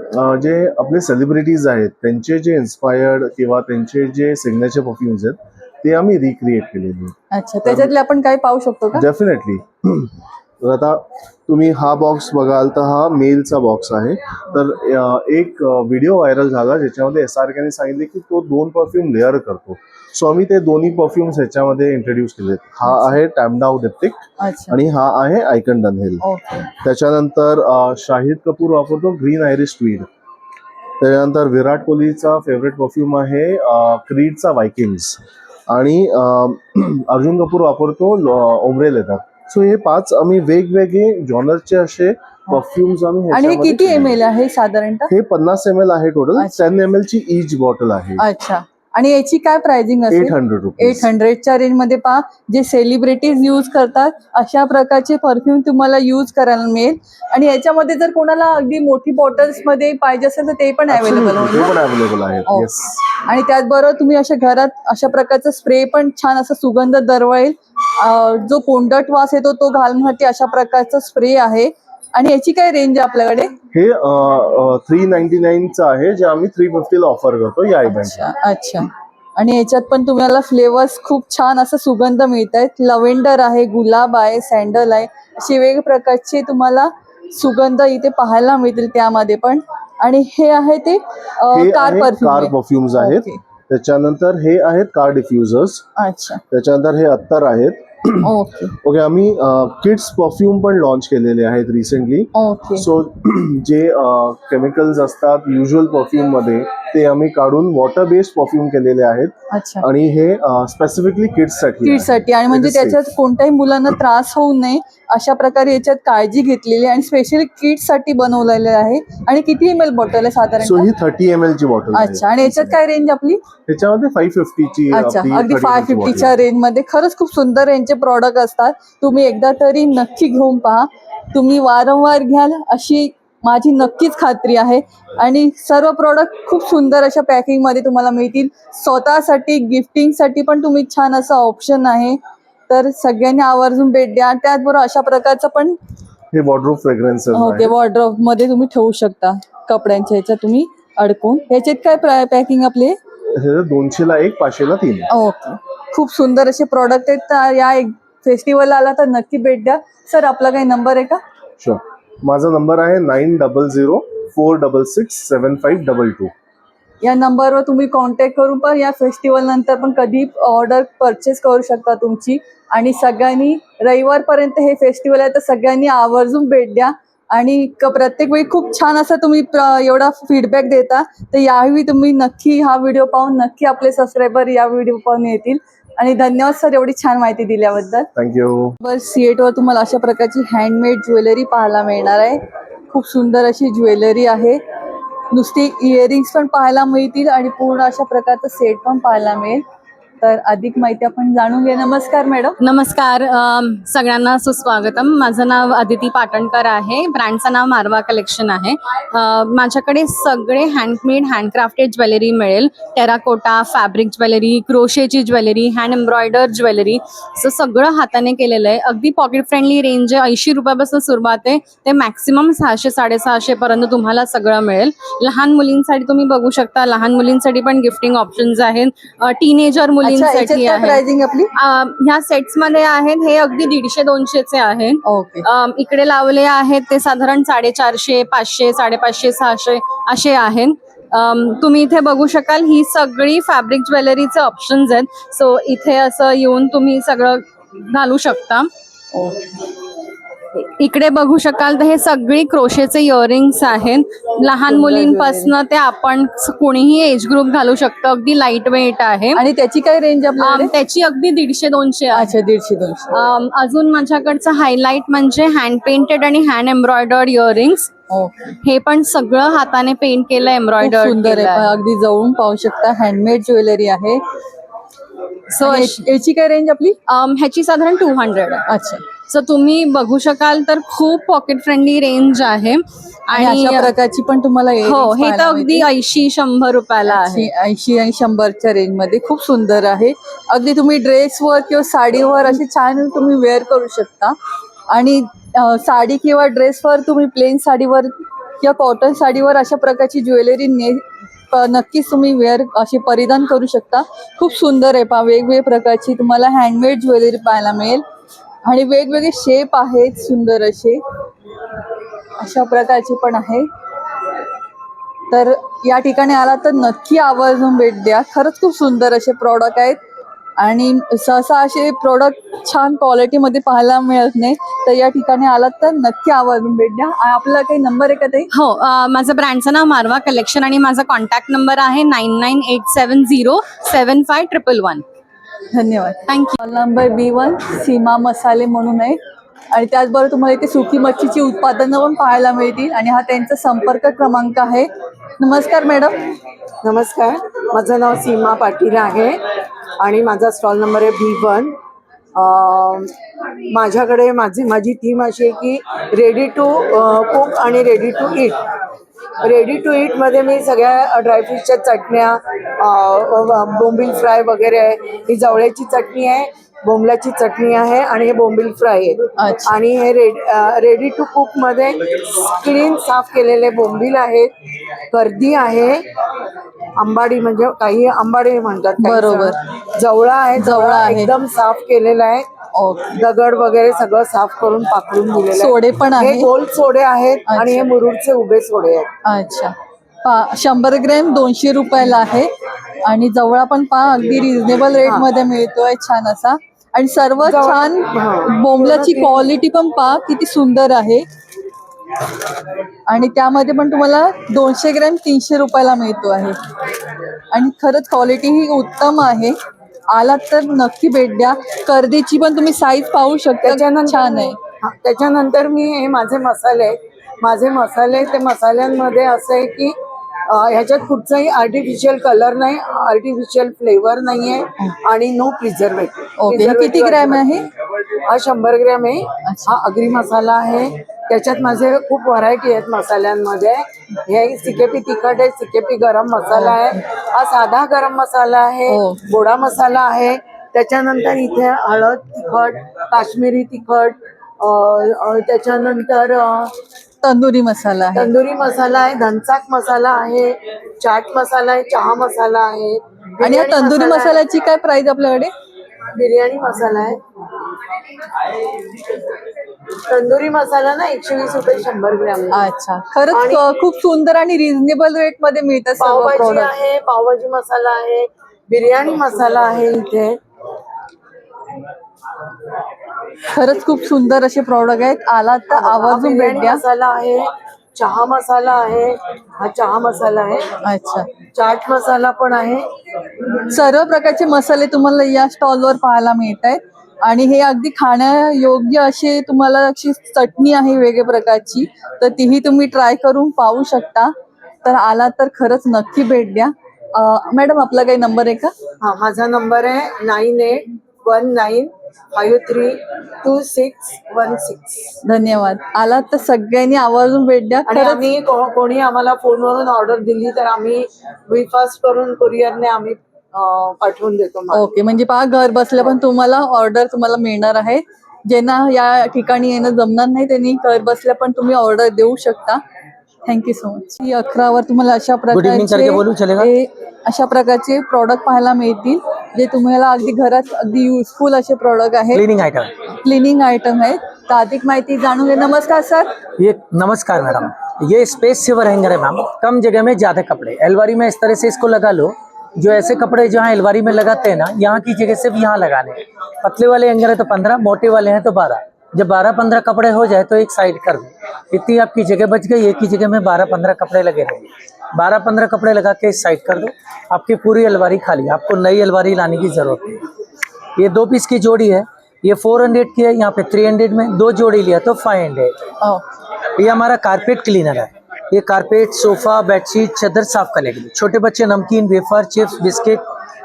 जे आपले सेलिब्रिटीज आहेत त्यांचे जे इन्स्पायर्ड किंवा त्यांचे जे सिग्नेचर परफ्युम्स आहेत ते आम्ही रिक्रिएट केलेले. अच्छा, त्याच्यातले आपण काही पाहू शकतो का? डेफिनेटली. तर आता तुम्ही हा बॉक्स बघाल तर हा मेलचा बॉक्स आहे. तर एक व्हिडिओ व्हायरल झाला ज्याच्यामध्ये SRKने सांगितले की तो 2 परफ्यूम लेअर करतो. सो आम्ही ते दोन्ही परफ्युम्स ह्याच्यामध्ये इंट्रोड्यूस केलेत. हा आहे टॅमडाव डिप्टिक आणि हा आहे आयकन डनहिल. त्याच्यानंतर शाहिद कपूर वापरतो ग्रीन आयरिश ट्वीड. त्याच्यानंतर विराट कोहलीचा फेवरेट परफ्यूम आहे क्रीडचा वायकिंग्स. आणि अर्जुन कपूर वापरतो ओमरे लेदर. सो हे 5 आम्ही वेगवेगळे जॉनरचे असे परफ्युम्स आम्ही. आणि हे किती ml आहे साधारणतः? हे 50 ml आहे टोटल. 10 ml ची ईच बॉटल आहे. अच्छा, आणि याची काय प्राइसिंग असेल? 800 रुपीज. 800च्या रेंजमध्ये पहा. जे सेलिब्रिटीज यूज करतात अशा प्रकारचे परफ्यूम तुम्हाला यूज करायला मिळेल. आणि याच्यामध्ये जर कोणाला अगदी मोठी बॉटल्स मध्ये पाहिजे असेल तर ते पण अवेलेबल होईल. ते पण अवेलेबल आहेत. येस. आणि त्याचबरोबर तुम्ही अशा घरात अशा प्रकारचा स्प्रे पण छान असा सुगंध दरवळेल. जो कोंडट वास येतो तो घालण्यासाठी अशा प्रकारचा स्प्रे आहे. आणि याची काय रेंज आहे आपल्याकडे? हे 399चं आहे जे आम्ही 350ला ऑफर करतो या इव्हेंटला. अच्छा, आणि याच्यात पण तुम्हाला फ्लेवर्स खूप छान असं सुगंध मिळत आहेत. लव्हेंडर आहे, गुलाब आहे, सँडल आहे, असे वेगवेगळ्या प्रकारचे तुम्हाला सुगंध इथे पाहायला मिळतील त्यामध्ये पण. आणि हे आहे ते कार परफ्युम्स आहेत. त्याच्यानंतर हे आहेत कार डिफ्युजर्स. अच्छा, त्याच्यानंतर हे अत्तर आहेत. ओके, आम्ही किड्स परफ्यूम पण लॉन्च केलेले आहेत रिसेंटली. सो जे केमिकल्स असतात युज्युअल परफ्यूम मध्ये ते आम्ही काढून वॉटर बेस्ड परफ्यूम केलेले आहेत. आणि हे स्पेसिफिकली किड्ससाठी. आणि म्हणजे त्याच्यात कोणत्याही मुलांना त्रास होऊ नये अशा प्रकारे याच्यात काळजी घेतलेली आणि स्पेशली किड्ससाठी बनवलेले आहे. आणि किती ml बॉटल आहे साधारण? सो ही 30 ml ची बॉटल. अच्छा, आणि याच्यात काय रेंज आपली? त्याच्यामध्ये 550ची. अच्छा, अगदी 550च्या रेंज मध्ये. खरंच खूप सुंदर यांचे प्रॉडक्ट असतात. तुम्ही एकदा तरी नक्की घेऊन पहा, तुम्ही वारंवार घ्याल अशी माझी नक्कीच खात्री आहे. आणि सर्व प्रॉडक्ट खूप सुंदर अशा पॅकिंगमध्ये तुम्हाला मिळतील. स्वतःसाठी गिफ्टिंगसाठी पण तुम्ही छान असं ऑप्शन आहे, तर सगळ्यांनी आवर्जून भेट द्या. त्याचबरोबर अशा प्रकारचं पण हे वॉर्डरोब फ्रेग्रन्सेस ओके वॉर्डरोब मध्ये तुम्ही ठेवू शकता, कपड्यांच्या ह्याच्यात तुम्ही अडकून. ह्याच्यात काय पॅकिंग आपले? हे 200ला 1, 500ला 3. ओके, खूप सुंदर असे प्रॉडक्ट आहेत. तर या फेस्टिवलला आला तर नक्की भेट द्या. सर आपला काही नंबर आहे का? शुअर. माझा नंबर आहे 9004667522. या नंबरवर तुम्ही कॉन्टॅक्ट करून पण या फेस्टिवल नंतर पण कधी ऑर्डर परचेस करू शकता तुमची. आणि सगळ्यांनी रविवारपर्यंत हे फेस्टिवल आहे, तर सगळ्यांनी आवर्जून भेट द्या. आणि प्रत्येक वेळी खूप छान असं तुम्ही एवढा फीडबॅक देता, तर यावेळी तुम्ही नक्की हा व्हिडिओ पाहून नक्की आपले सबस्क्रायबर या व्हिडिओ पाहून येतील. आणि धन्यवाद सर एवढी छान माहिती दिल्याबद्दल. थँक्यू. बस सीएटवर तुम्हाला अशा प्रकारची हँडमेड ज्वेलरी पाहायला मिळणार आहे. खूप सुंदर अशी ज्वेलरी आहे. नुसती इयरिंग्स पण पाहायला मिळतील आणि पूर्ण अशा प्रकारचं सेट पण पाहायला मिळेल. तर अधिक माहिती आपण जाणून घ्या. नमस्कार मॅडम. नमस्कार, सगळ्यांना सुस्वागतम. माझं नाव अदिती पाटणकर आहे. ब्रँडचं नाव मारवा कलेक्शन आहे. माझ्याकडे सगळे हँडमेड हँडक्राफ्टेड ज्वेलरी मिळेल. टेराकोटा, फॅब्रिक ज्वेलरी, क्रोशेची ज्वेलरी, हँड एम्ब्रॉयडर ज्वेलरी, सगळं हाताने केलेलं आहे. अगदी पॉकेट फ्रेंडली रेंज आहे. 80 रुपयापासून सुरुवात आहे ते मॅक्सिमम 600-650 पर्यंत तुम्हाला सगळं मिळेल. लहान मुलींसाठी तुम्ही बघू शकता, लहान मुलींसाठी पण गिफ्टिंग ऑप्शन्स आहेत. टीनेजर मुलींसाठी आहे. प्राइसिंग आपली ह्या सेट्स मध्ये आहेत, हे अगदी 150-200 आहेत. ओके. इकडे लावले आहेत ते साधारण 450, 500, 550, 600 असे आहेत. तुम्ही इथे बघू शकाल, ही सगळी फॅब्रिक ज्वेलरीचे ऑप्शन्स आहेत. सो इथे असं येऊन तुम्ही सगळं घालू शकता. इकडे बघू शकाल तर हे सगळी क्रोशेचे इयरिंग्स आहेत. लहान मुलींपासून ते आपण कोणीही एज ग्रुप घालू शकतो. अगदी लाईट वेट आहे. आणि त्याची काय रेंज आपल्याकडे? त्याची अगदी 150-200 आहे. अच्छा, 150-200. अजून माझ्याकडचं हायलाइट म्हणजे हँड पेंटेड आणि हँड एम्ब्रॉयडर्ड इयरिंग्स. ओके. हे पण सगळं हाताने पेंट केलं, खूप एम्ब्रॉयडर्ड सुंदर आहे. अगदी जवळून पाहू शकता, हँडमेड ज्वेलरी आहे. सो याची काय रेंज आपली? ह्याची साधारण 200 आहे. अच्छा. सो तुम्ही बघू शकाल तर खूप पॉकेट फ्रेंडली रेंज आहे. आणि अशा प्रकारची पण तुम्हाला हो, earrings हे तर पाहायला अगदी मिळतील. 80-100 रुपयाला आहे. 80 आणि 100च्या रेंज मध्ये खूप सुंदर आहे. अगदी तुम्ही ड्रेसवर किंवा साडीवर अशी छान तुम्ही वेअर करू शकता. आणि साडी किंवा ड्रेसवर तुम्ही प्लेन साडीवर किंवा कॉटन साडीवर अशा प्रकारची ज्वेलरी नक्कीच तुम्ही वेअर अशी परिधान करू शकता. खूप सुंदर आहे. वेगवेगळ्या प्रकारची तुम्हाला हँडमेड ज्वेलरी पाहायला मिळेल. आणि वेगवेगळे शेप आहेत सुंदर असे, अशा प्रकारचे पण आहे. तर या ठिकाणी आला तर नक्की आवर्जून भेट द्या. खरंच खूप सुंदर असे प्रॉडक्ट आहेत. आणि सहसा असे प्रोडक्ट छान क्वालिटीमध्ये पाहायला मिळत नाही, तर या ठिकाणी आलात तर नक्की आवर्जून भेट द्या. आपला काही नंबर आहे का ते? हो, माझं ब्रँडचं नाव मारवा कलेक्शन आणि माझा कॉन्टॅक्ट नंबर आहे 9987075111. धन्यवाद. थँक्यू. नंबर B1 सीमा मसाले म्हणून आहे. आणि त्याचबरोबर तुम्हाला इथे सुकी मच्छीची उत्पादनं पण पाहायला मिळतील. आणि हा त्यांचा संपर्क क्रमांक आहे. नमस्कार मॅडम. नमस्कार, माझं नाव सीमा पाटील आहे आणि माझा स्टॉल नंबर आहे B1. माझ्याकडे माझी थीम अशी आहे की रेडी टू कुक आणि ready to eat. Ready to ईटमध्ये मी सगळ्या ड्रायफ्रूटच्या चटण्या, बोंबील फ्राय वगैरे आहे. ही जवळ्याची चटणी आहे, बोंबलाची चटणी आहे आणि हे बोंबील फ्राय आहे. अच्छा. आणि हे रेडी टू कुकमध्ये क्लीन साफ केलेले बोंबील आहेत, कर्दी आहे, आंबाडी म्हणजे काही आंबाडी म्हणतात, बरोबर. जवळा आहे, जवळा आहे. एकदम साफ केलेला आहे. दगड वगैरे सगळं साफ करून पाकडून दिलेलं आहे. सोडे पण हे आहे. गोल सोडे आहेत आणि हे मुरुडचे उभे सोडे आहेत. अच्छा. 100 ग्रॅम 200 रुपयाला आहे. आणि जवळा पण अगदी रिझनेबल रेट मध्ये मिळतोय, छान असा. आणि सर्व छान बोंबलाची क्वालिटी पण किती सुंदर आहे. आणि त्यामध्ये पण तुम्हाला 200 ग्रॅम 300 रुपयाला मिळतो आहे. आणि खरंच क्वालिटी ही उत्तम आहे. आलात तर नक्की भेट द्या. कर्दीची पण तुम्ही साईज पाहू शकता, छान आहे. त्याच्यानंतर मी हे माझे मसाले ते मसाल्यांमध्ये असं आहे की ह्याच्यात कुठचाही आर्टिफिशियल कलर नाही, आर्टिफिशियल फ्लेवर नाहीये आणि नो प्रिझर्वेटिव्ह. ओके. किती ग्रॅम आहे? हा 100 ग्रॅम आहे. हा आगरी मसाला आहे. त्याच्यात माझे खूप व्हरायटी आहेत मसाल्यांमध्ये. हे सिकेपी तिखट आहे, सिकेपी गरम मसाला आहे, हा साधा गरम मसाला आहे, गोडा मसाला आहे. त्याच्यानंतर इथे हळद तिखट, काश्मीरी तिखट, त्याच्यानंतर तंदुरी मसाला आहे. तंदुरी मसाला आहे, धनचाक मसाला आहे, चाट मसाला आहे, चहा मसाला आहे. आणि या बिर्याणी तंदुरी मसाला आहे. मसाल्याची काय प्राइस आपल्याकडे? बिर्याणी मसाला आहे. तंदुरी मसाला ना 120 रुपये 100 ग्रॅम. अच्छा, खरंच आणि- खूप सुंदर आणि रिझनेबल रेट मध्ये मिळतात सर्व पावभाजी प्रोडक्ट. आहे, पावभाजी मसाला आहे, बिर्याणी मसाला आहे इथे. खरंच खूप सुंदर असे प्रॉडक्ट आहेत. आलात तर आवर्जून भेट बिर्याणी द्या. मसाला आहे, चहा मसाला आहे, हा चहा मसाला आहे, अच्छा, चाट मसाला पण आहे. सर्व प्रकारचे मसाले तुम्हाला या स्टॉलवर पाहायला मिळत आहेत. आणि हे अगदी खाण्यायोग्य असे तुम्हाला अशी चटणी आहे वेगळ्या प्रकारची, तर तीही तुम्ही ट्राय करून पाहू शकता. तर आला तर खरंच नक्की भेट द्या. मॅडम आपला काही नंबर आहे का? हा माझा नंबर आहे 9819532616. धन्यवाद. आलात तर सगळ्यांनी आवर्जून भेट द्या. आणि खरंच आम्ही कोणी आम्हाला फोनवरून ऑर्डर दिली तर आम्ही विफास्ट करून कुरिअरने आम्ही पाठवून देतो माल. ओके, म्हणजे पहा घर बसल्या पण तुम्हाला ऑर्डर तुम्हाला मिळणार आहे. ज्यांना या ठिकाणी येणं जमणार नाही त्यांनी घर बसल्या पण तुम्ही ऑर्डर देऊ शकता. Thank you so much. 11 तुम्हाला अशा प्रकारचे प्रॉडक्ट पाहायला मिळतील जे तुम्हाला अगदी घरात अगदी युजफुल असे प्रॉडक्ट आहेत. क्लिनिंग आयटम आहेत. तर अधिक माहिती जाणून घे. नमस्कार सर. ये नमस्कार मैडम, ये स्पेस सेवर हैंगर है मैम। कम जगह में ज्यादा कपड़े, अलमारी में इस तरह से इसको लगा लो। जो ऐसे कपड़े जहाँ अलमारी में लगाते हैं ना, यहाँ की जगह सिर्फ यहाँ लगाने हैं। पतले वाले हैंगर है तो 15, मोटे वाले हैं तो 12। जब 12-15 कपड़े हो जाए तो एक साइड कर दो, इतनी आपकी जगह बच गई। एक ही जगह में 12-15 कपड़े लगे रहेंगे। 12-15 कपड़े लगा के इस साइड कर दो, आपकी पूरी अलमारी खाली। आपको नई अलमारी लाने की जरूरत नहीं। ये 2 पीस की जोड़ी है, ये 400 की है, यहाँ पे 300 में 2 जोड़ी लिया तो 500। ये हमारा कारपेट क्लीनर है। ये कारपेट, सोफा, बेडशीट, चादर साफ करने के लिए। छोटे बच्चे नमकीन, वेफर, चिप्स, बिस्किट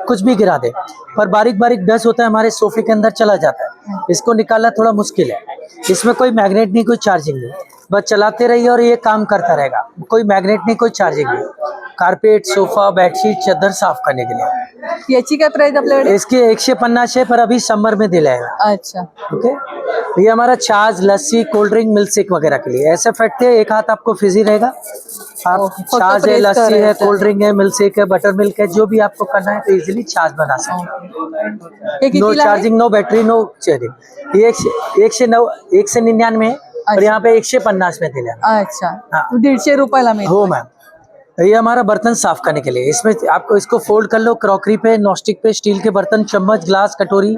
कुछ भी गिरा दे, पर बारीक बारीक डस्ट होता है हमारे सोफे के अंदर चला जाता है, इसको निकालना थोड़ा मुश्किल है। इसमें कोई मैग्नेट नहीं, कोई चार्जिंग नहीं, बस चलाते रहिए और ये काम करता रहेगा। कोई मैग्नेट नहीं, कोई चार्जिंग नहीं। कारपेट, सोफा, बेडशीट, चादर साफ करने के लिए। याची काय प्राइस आपल्याकडे? इसके 150 है, पर अभी समर में दिलाएगा। अच्छा, ओके, ये हमारा छाछ, लस्सी, कोल्ड ड्रिंक, मिल्क शेक वगैरह के लिए। ऐसे फटते हैं, एक हाथ आपको फिजी रहेगा। आप ओके, फक्त छाछ है, प्रेस लस्सी है, करायचं कोल्ड ड्रिंक है, मिल्क शेक है, बटर मिल्क है, जो भी आपको करना है तो इजीली छाछ बना सकते हैं। हे नो कितीला आहे? Charging, no battery, no charging. ये 199 है, और यहाँ पे 150 में दिला। अच्छा, हाँ। 150 रुपयाला मिळतो. हो मैम। ये हमारा बर्तन साफ करने के लिए। इसमें आपको इसको फोल्ड कर लो, क्रॉकरी पे, नॉनस्टिक पे, स्टील के बर्तन, चम्मच, ग्लास, कटोरी,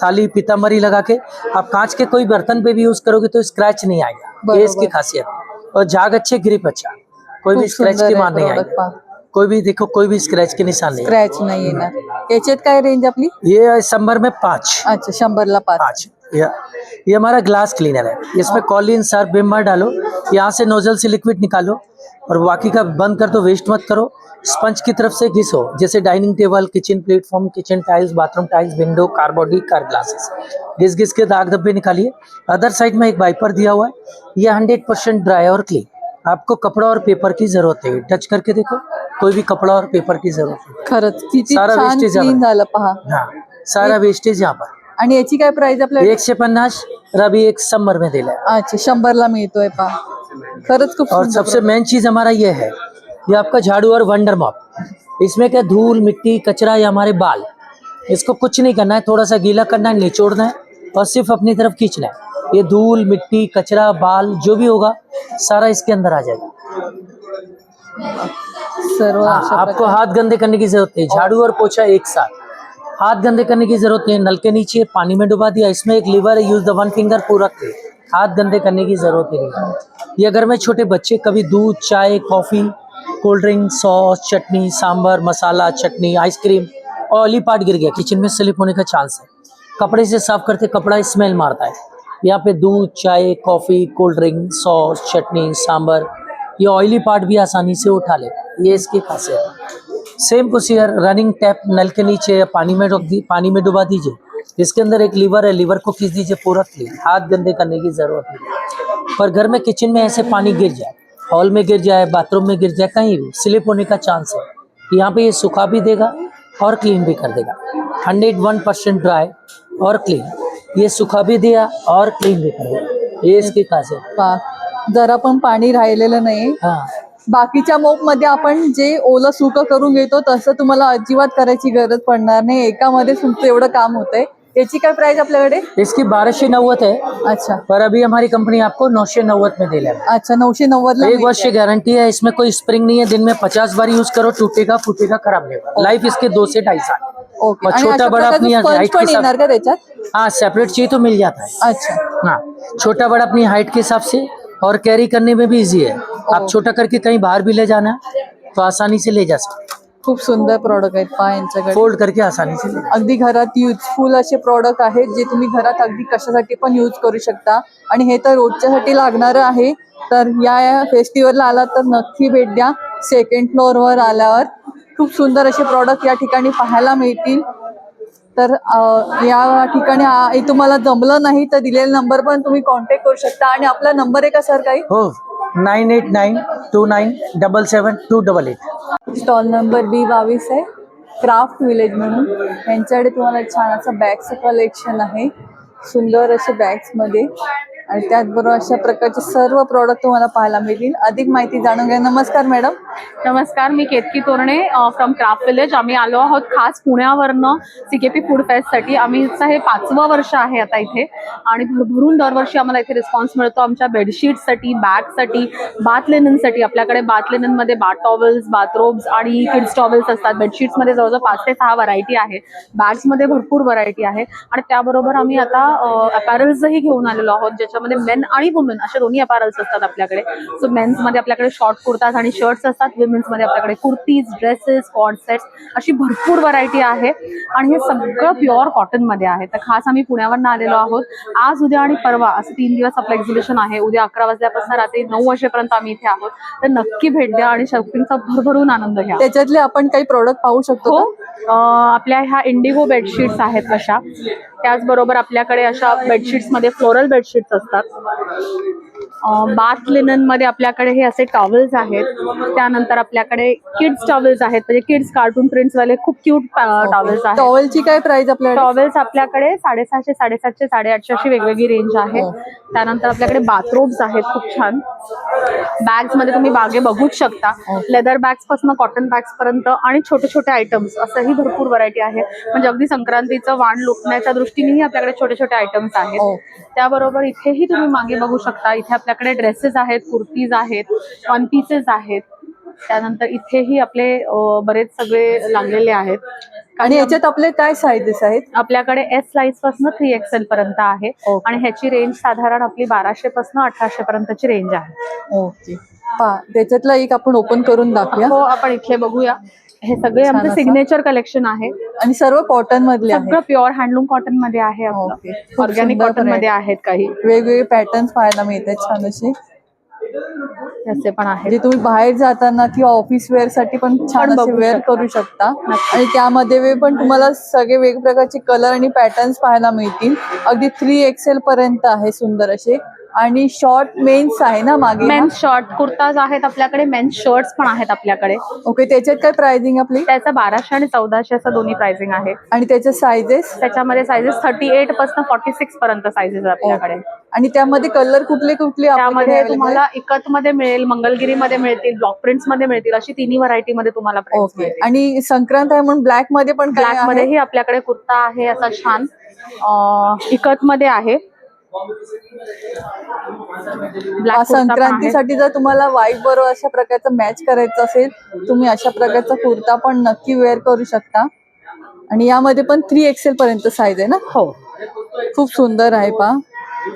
थाली, पीताम्बरी लगा के आप कांच के कोई बर्तन पे भी यूज करोगे तो स्क्रैच नहीं आएगा। ये इसकी खासियत है। और झाग अच्छे, ग्रिप अच्छा, कोई भी खूप स्क्रैच सुंदर की आहे मार नहीं product आएगी। पहा. कोई भी देखो, कोई भी स्क्रैच के निशान नहीं स्क्रॅच नाही येणार. याच्यात काय रेंज आपली? ये समर में 5। अच्छा, 100ला 5. 5। ये हमारा ग्लास क्लीनर है। इसमें कॉलिन, सर्फ, विम बार डालो, यहाँ से नोजल से लिक्विड निकालो और बाकी का बंद कर दो, वेस्ट मत करो। स्पंज की तरफ से घिसो, जैसे dining table, kitchen platform, kitchen tiles, bathroom tiles, window, car body, car glasses, घिस घिस के दाग धब्बे निकालिए। अदर साइड में एक वाइपर दिया हुआ है, ये 100% ड्राई और क्लीन। आपको कपड़ा और पेपर की जरूरत है, टच करके देखो, कोई भी कपड़ा और पेपर की जरूरत है। खरंच किती सारा छान wastage क्लीन आहे. झालं पहा. हाँ, सारा वेस्टेज यहाँ पर। आणि याची काय प्राइस आपल्याकडे? 150 और अभी एक समर में दिला है। अच्छा, 100ला मिळतोय पहा. खरंच खूप और सुंदर सबसे product. मेन चीज हमारा ये है, ये आपका झाड़ू और वंडर मॉप। इसमें क्या धूल, मिट्टी, कचरा या हमारे बाल, इसको कुछ नहीं करना है, थोड़ा सा गीला करना है, निचोड़ना है और सिर्फ अपनी तरफ खींचना है। ये धूल, मिट्टी, कचरा, बाल जो भी होगा सारा इसके अंदर आ जाएगा। सर्व हाँ, अशा आपको प्रकारे. हाथ गंदे करने की जरूरत नहीं, झाड़ू और पोछा एक साथ। हाथ गंदे करने की जरूरत नहीं, नल के नीचे पानी में डुबा दिया, इसमें एक लीवर है, यूज द 1 फिंगर पूरा के, हाथ गंदे करने की जरूरत ही नहीं। ये अगर मैं छोटे बच्चे कभी दूध, चाय, कॉफी, कोल्ड ड्रिंक, सॉस, चटनी, सांभर, मसाला, चटनी, आइसक्रीम, ऑयली पार्ट गिर गया, किचन में स्लिप होने का चांस है। कपड़े से साफ करते कपड़ा स्मेल मारता है। यहाँ पे दूध, चाय, कॉफी, कोल्ड ड्रिंक, सॉस, चटनी, सांभर, ये ऑयली पार्ट भी आसानी से उठा ले, ये इसकी खासियत है। सेम प्रोसीजर, रनिंग टैप नल के नीचे या पानी में डुबा दीजिए, इसके अंदर एक लीवर है, लीवर को खींच दीजिए पूरा क्लीन, हाथ गंदे करने की जरूरत नहीं। पर घर में किचन में ऐसे पानी गिर जाए, हॉल में गिर जाए, बाथरूम में गिर जाए, कहीं भी स्लिप होने का चांस है। यहाँ पे ये सुखा भी देगा और क्लीन भी कर देगा। 101% ड्राई और क्लीन, ये सुखा भी दिया और क्लीन भी कर देगा, ये इसकी खासियत। पहा, जरा पण पाणी राहिलेलं नाही। हाँ, बाकीच्या मोप मध्ये आपण जे ओलं सुकं करून घेतो तसं तुम्हाला अजिबात करायची गरज पडणार नाही, एकामध्ये तुमचं एवढं काम होतंय। याची काय प्राइस आपल्याकडे? इसकी 1290 है, अच्छा पर अभी हमारी कंपनी आपको 990 में दे रहा है। अच्छा 990 ला 1 वर्ष की गारंटी है, इसमें कोई स्प्रिंग नहीं है, दिन में 50 बार यूज करो, टूटेगा फूटेगा खराब नहीं होगा। लाइफ इसके 2 से 2.5 साल। ओके। और आणि छोटा अशा बड़ा प्रकारचं अपनी स्पंज हाइट के पण येणार हिसाब, का त्याच्यात? हाँ सेपरेट चाहिए तो मिल जाता है। अच्छा हाँ, छोटा बड़ा अपनी हाइट के हिसाब से, और कैरी करने में भी इजी है। आप छोटा करके कहीं बाहर भी ले जाना है तो आसानी से ले जा सकते, खूप सुंदर प्रोडक्ट आहेत पहा यांच्याकडे। फोल्ड करके आसानी से ले जा अगदी घरात युजफुल असे प्रोडक्ट आहेत जे तुम्ही घरात अगदी कशासाठी पण यूज करू शकता, आणि हे तर रोजच्यासाठी लागणारं आहे। तर या फेस्टिवलला आलात तर नक्की भेट द्या। सेकंड फ्लोअरवर आल्यावर खूप सुंदर असे प्रोडक्ट या ठिकाणी पाहायला मिळतील। तर या ठिकाणी हे तुम्हाला जमलं नाही तर दिलेला नंबर पण तुम्ही कॉन्टॅक्ट करू शकता। आणि आपला नंबर आहे का सर काही? हो, 9892972288। स्टॉल नंबर B22 आहे, क्राफ्ट विलेज म्हणून। यांच्याकडे तुम्हाला छान असं बॅग्सचं कलेक्शन आहे, सुंदर असे बॅग्समध्ये, आणि त्याचबरोबर अशा प्रकारचे सर्व प्रॉडक्ट तुम्हाला पाहायला मिळतील। अधिक माहिती जाणून घ्या। नमस्कार मॅडम। नमस्कार, मी Ketaki Torane from craft village. आम्ही आलो आहोत खास पुण्यावरनं CKP फूड फेस्टसाठी। आम्हीचं हे 5वं वर्ष आहे आता इथे, आणि भरभरून दरवर्षी आम्हाला इथे रिस्पॉन्स मिळतो आमच्या बेडशीटसाठी, बॅगसाठी, बाथ लिननसाठी। आपल्याकडे बाथ लिननमध्ये बाथ टॉवेल्स, बाथरोब्स आणि किड्स टॉवेल्स असतात। बेडशीट्समध्ये जवळजवळ 5 ते 6 व्हरायटी आहे, बॅग्समध्ये भरपूर व्हरायटी आहे, आणि त्याबरोबर आम्ही आता अपॅरल्सही घेऊन आलेलो आहोत, ज्याच्यामध्ये मेन आणि वुमेन असे दोन्ही अपॅरल्स असतात आपल्याकडे। सो मेन्समध्ये आपल्याकडे शॉर्ट कुर्ताज आणि शर्ट्स असतात, विमेन्समध्ये आपल्याकडे कुर्तीज, ड्रेसेस, कॉर्ड सेट्स अशी भरपूर व्हरायटी आहे, आणि हे सगळं प्युअर कॉटनमध्ये आहे। तर खास आम्ही पुण्यावरनं आलेलो आहोत। आज, उद्या आणि परवा असं 3 दिवस आपलं एक्झिबिशन आहे। उद्या 11 वाजल्यापासून रात्री 9 वाजेपर्यंत आम्ही इथे आहोत, तर नक्की भेट द्या आणि शॉपिंगचा भरभरून आनंद घ्या। त्याच्यातले आपण काही प्रोडक्ट पाहू शकतो हो, आपल्या ह्या इंडिगो बेडशीट्स आहेत अशा, त्याचबरोबर आपल्याकडे अशा बेडशीट्समध्ये फ्लोरल बेडशीट्स असतात। बाथ लिननमध्ये आपल्याकडे हे असे टॉवेल्स आहेत, त्यानंतर आपल्याकडे किड्स टॉवेल्स आहेत, म्हणजे किड्स कार्टून प्रिंट्सवाले खूप क्यूट टॉवेल्स आहेत। टॉवेलची काय प्राइस आपल्याकडे? टॉवेल्स आपल्याकडे 650, 750, 850 अशी वेगवेगळी रेंज आहे। त्यानंतर आपल्याकडे बाथरोब्स आहेत खूप छान। बॅग्स मध्ये तुम्ही बागे बघूच शकता, लेदर बॅग्स पासून कॉटन बॅग्स पर्यंत आणि छोटे छोटे आयटम्स असंही भरपूर व्हरायटी आहे। म्हणजे अगदी संक्रांतीचं वाण लुटण्याच्या दृष्टीनेही आपल्याकडे छोटे छोटे आयटम्स आहेत। त्याबरोबर इथेही तुम्ही मागे बघू शकता, इथे आपल्याकडे ड्रेसेस आहेत, कुर्तीज आहेत, वन पीसेस आहेत, त्यानंतर इथेही आपले बरेच सगळे लागलेले आहेत। आणि याच्यात आपले काय साईजेस आहेत? आपल्याकडे S साईज पासून 3XL पर्यंत आहे, आणि ह्याची रेंज साधारण आपली 1200 पासून 1800 पर्यंतची रेंज आहे। ओके, पहा त्याच्यातला एक आपण ओपन करून दाखवूया। हो, आपण इथे बघूया। हे सगळे आमचे सिग्नेचर कलेक्शन आहे, आणि सर्व कॉटन मधले आहे, सगळं प्युअर हँडलूम कॉटन मध्ये आहे आपलं। ऑर्गॅनिक कॉटन मध्ये आहेत, काही वेगवेगळे पॅटर्न्स पाहायला मिळतात छान असे, असे पण आहेत जे तुम्ही बाहेर जाताना किंवा ऑफिस वेअर साठी पण छान असे वेअर करू शकता। आणि त्यामध्ये पण तुम्हाला सगळे वेगवेगळ्या प्रकारचे कलर आणि पॅटर्न्स पाहायला मिळतील। अगदी 3XL पर्यंत आहे सुंदर असे, आणि शॉर्ट मेन्स आहे ना मागे? मेन्स शॉर्ट कुर्ताज आहेत आपल्याकडे, मेन्स शर्ट्स पण आहेत आपल्याकडे। ओके, त्याच्यात काय प्राइसिंग आपली? त्याचा 1200 आणि 1400 असं दोन्ही प्राइसिंग आहे। आणि त्याच्या साइजेस? त्याच्यामध्ये साइजेस 38 पासून 46 पर्यंत साइजेस आपल्याकडे। आणि त्यामध्ये कलर कुठले कुठले? त्यामध्ये तुम्हाला इकत मध्ये मिळेल, मंगलगिरी मध्ये मिळतील, ब्लॉक प्रिंट्स मध्ये मिळतील, अशी तिन्ही व्हरायटी मध्ये तुम्हाला प्राइस मिळेल। आणि संक्रांत आहे म्हणून ब्लॅक मध्ये पण काय आहे? ब्लॅक मध्येही आपल्याकडे कुर्ता आहे असा छान, इकत मध्ये आहे। संक्रांतीसाठी जर तुम्हाला व्हाईट बरोबर अशा प्रकारचं मॅच करायचं असेल, तुम्ही अशा प्रकारचा कुर्ता पण नक्की वेअर करू शकता। आणि यामध्ये पण 3XL पर्यंत साईज आहे ना? हो, खूप सुंदर आहे पहा,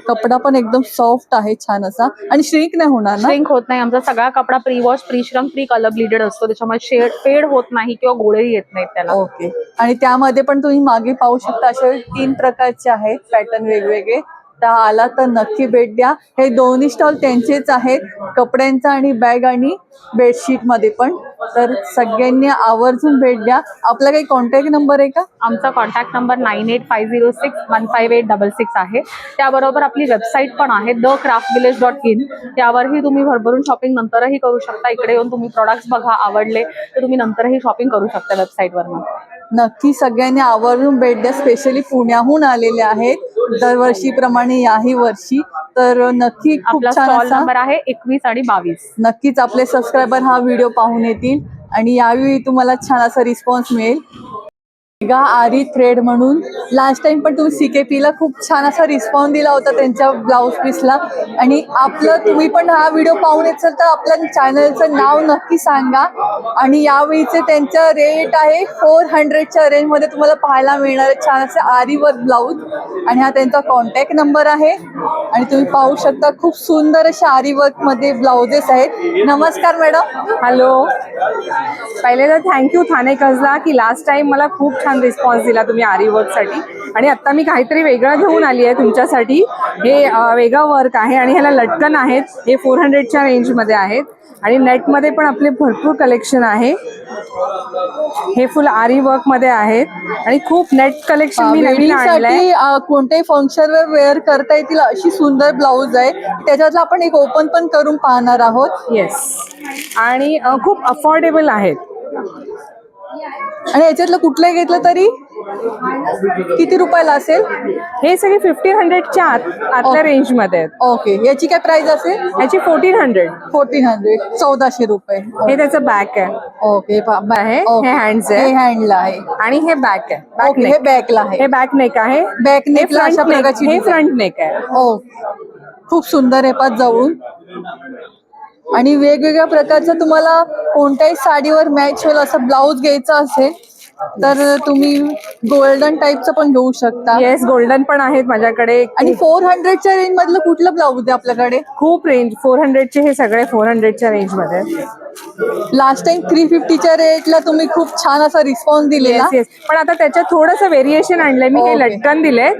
कपडा पण एकदम सॉफ्ट आहे छान असा, आणि श्रिंक नाही होणार ना? श्रिंक होत नाही। आमचा सगळा कपडा pre wash, pre shrunk, pre colour bleeded असतो, त्याच्यामुळे फेड होत नाही किंवा गोळे येत नाहीत त्याला। ओके, आणि त्यामध्ये पण तुम्ही मागे पाहू शकता असे 3 प्रकारचे आहेत पॅटर्न वेगवेगळे, तर आला तर नक्की भेट द्या. हे दोन्ही स्टॉल त्यांचेच आहेत, कपड्यांचा आणि बॅग आणि बेडशीट मध्ये पण. तर सगळ्यांनी आवर्जून भेट द्या. आपला काही कॉन्टॅक्ट नंबर आहे का? आमचा कॉन्टॅक्ट नंबर 9850615866 आहे. त्याबरोबर आपली वेबसाईट पण आहे thecraftvillage.in. त्यावरही तुम्ही भरभरून शॉपिंग नंतरही करू शकता. इकडे येऊन तुम्ही प्रोडक्ट्स बघा, आवडले तर तुम्ही नंतरही शॉपिंग करू शकता वेबसाईटवरनं. नक्की सगळ्यांनी आवर्जून भेट द्या. स्पेशली पुण्याहून आलेले आहेत दरवर्षीप्रमाणे याही वर्षी. तर नक्की खूप आपला छान स्टॉल असा नंबर आहे 21 आणि 22. नक्कीच आपले सबस्क्रायबर हा व्हिडिओ पाहून येतील आणि यावेळी तुम्हाला छान असा रिस्पॉन्स मिळेल. मेगा आरी थ्रेड म्हणून लास्ट टाइम पण तुम्ही CKP ला खूप छान असा रिस्पॉन्स दिला होता त्यांच्या ब्लाऊज पीसला. आणि आपलं तुम्ही पण हा व्हिडिओ पाहून येचाल तर आपल्या चॅनलचं नाव नक्की सांगा. आणि यावेळीचे त्यांचं रेट आहे 400च्या रेंजमध्ये तुम्हाला पाहायला मिळणार छान असे आरी वर्क ब्लाऊज. आणि हा त्यांचा कॉन्टॅक्ट नंबर आहे. आणि तुम्ही पाहू शकता खूप सुंदर असे आरी वर्क मध्ये ब्लाउजेस आहेत. नमस्कार मॅडम. हॅलो. पहिले तर थँक्यू ठाणेकरला की लास्ट टाइम मला खूप छान रिस्पॉन्स दिला तुम्ही आरी वर्कसाठी. आणि आत्ता मी काहीतरी वेगळं घेऊन आली आहे तुमच्यासाठी. हे वेगळं वर्क आहे आणि ह्याला लटकन आहेत. हे 400च्या रेंजमध्ये आहेत. आणि नेटमध्ये पण आपले भरपूर कलेक्शन आहे. हे फुल आरी वर्कमध्ये आहेत आणि खूप नेट कलेक्शन मी नवीन आणलंय. कोणत्याही फंक्शनवर वेअर करता येतील अशी सुंदर ब्लाऊज आहे. त्याच्यातलं आपण एक ओपन पण करून पाहणार आहोत. येस. आणि खूप अफोर्डेबल आहेत. आणि याच्यातलं कुठलंही घेतलं तरी किती रुपयाला असेल? हे सगळे 1500च्या आतल्या रेंजमध्ये आहेत. ओके. याची काय प्राइस असेल? याची 1400. 1400 रुपये. हे त्याचं बॅक आहे. ओके. आहे हे हँड्स आहे. हे हँडला आहे आणि हे बॅक आहे. ओके. हे बॅकला आहे. हे बॅक नेक आहे. बॅक नेकला अशा प्रकारची हे फ्रंट नेक आहे. ओ खूप सुंदर आहे पाच जवळून. आणि वेगवेगळ्या प्रकारचं तुम्हाला कोणत्याही साडीवर मॅच होईल असं ब्लाऊज घ्यायचं असेल तर तुम्ही गोल्डन टाईपचं पण घेऊ शकता. येस, गोल्डन पण आहेत माझ्याकडे. आणि 400च्या रेंज मधलं कुठलं ब्लाऊज आहे आपल्याकडे? खूप रेंज 400चे. हे सगळे 400च्या रेंजमध्ये. लास्ट टाइम 350च्या रेटला तुम्ही खूप छान असा रिस्पॉन्स दिलेला. पण आता त्याच्यात थोडंसं व्हेरिएशन आणलंय मी. हे लटकन दिलंय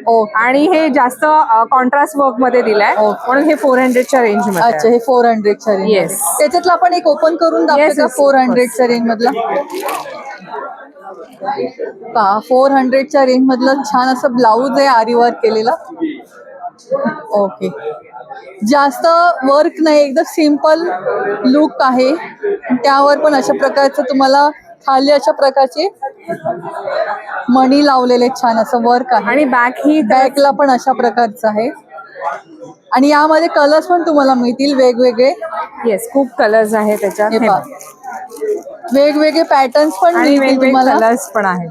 आणि हे जास्त कॉन्ट्रास्ट वर्क मध्ये दिलंय म्हणून हे 400च्या रेंज मध्ये. अच्छा. हे 400च्या रेंज. येस. त्याच्यातलं आपण एक ओपन करून दाखवतो 400च्या रेंज मधला. 400च्या रेंज मधलं छान असं ब्लाऊज आहे आरी वर्क केलेला. ओके. जास्त वर्क नाही, एकदम सिंपल लुक आहे. त्यावर पण अशा प्रकारचं तुम्हाला खाली अशा प्रकारचे मणी लावलेले छान असं वर्क आहे. आणि बॅकला पण अशा प्रकारचं आहे. आणि यामध्ये कलर्स पण तुम्हाला मिळतील वेगवेगळे. येस, खूप कलर्स आहेत त्याच्यात. वेगवेगळे पॅटर्न्स पण मिळतील तुम्हाला. कलर्स पण आहेत.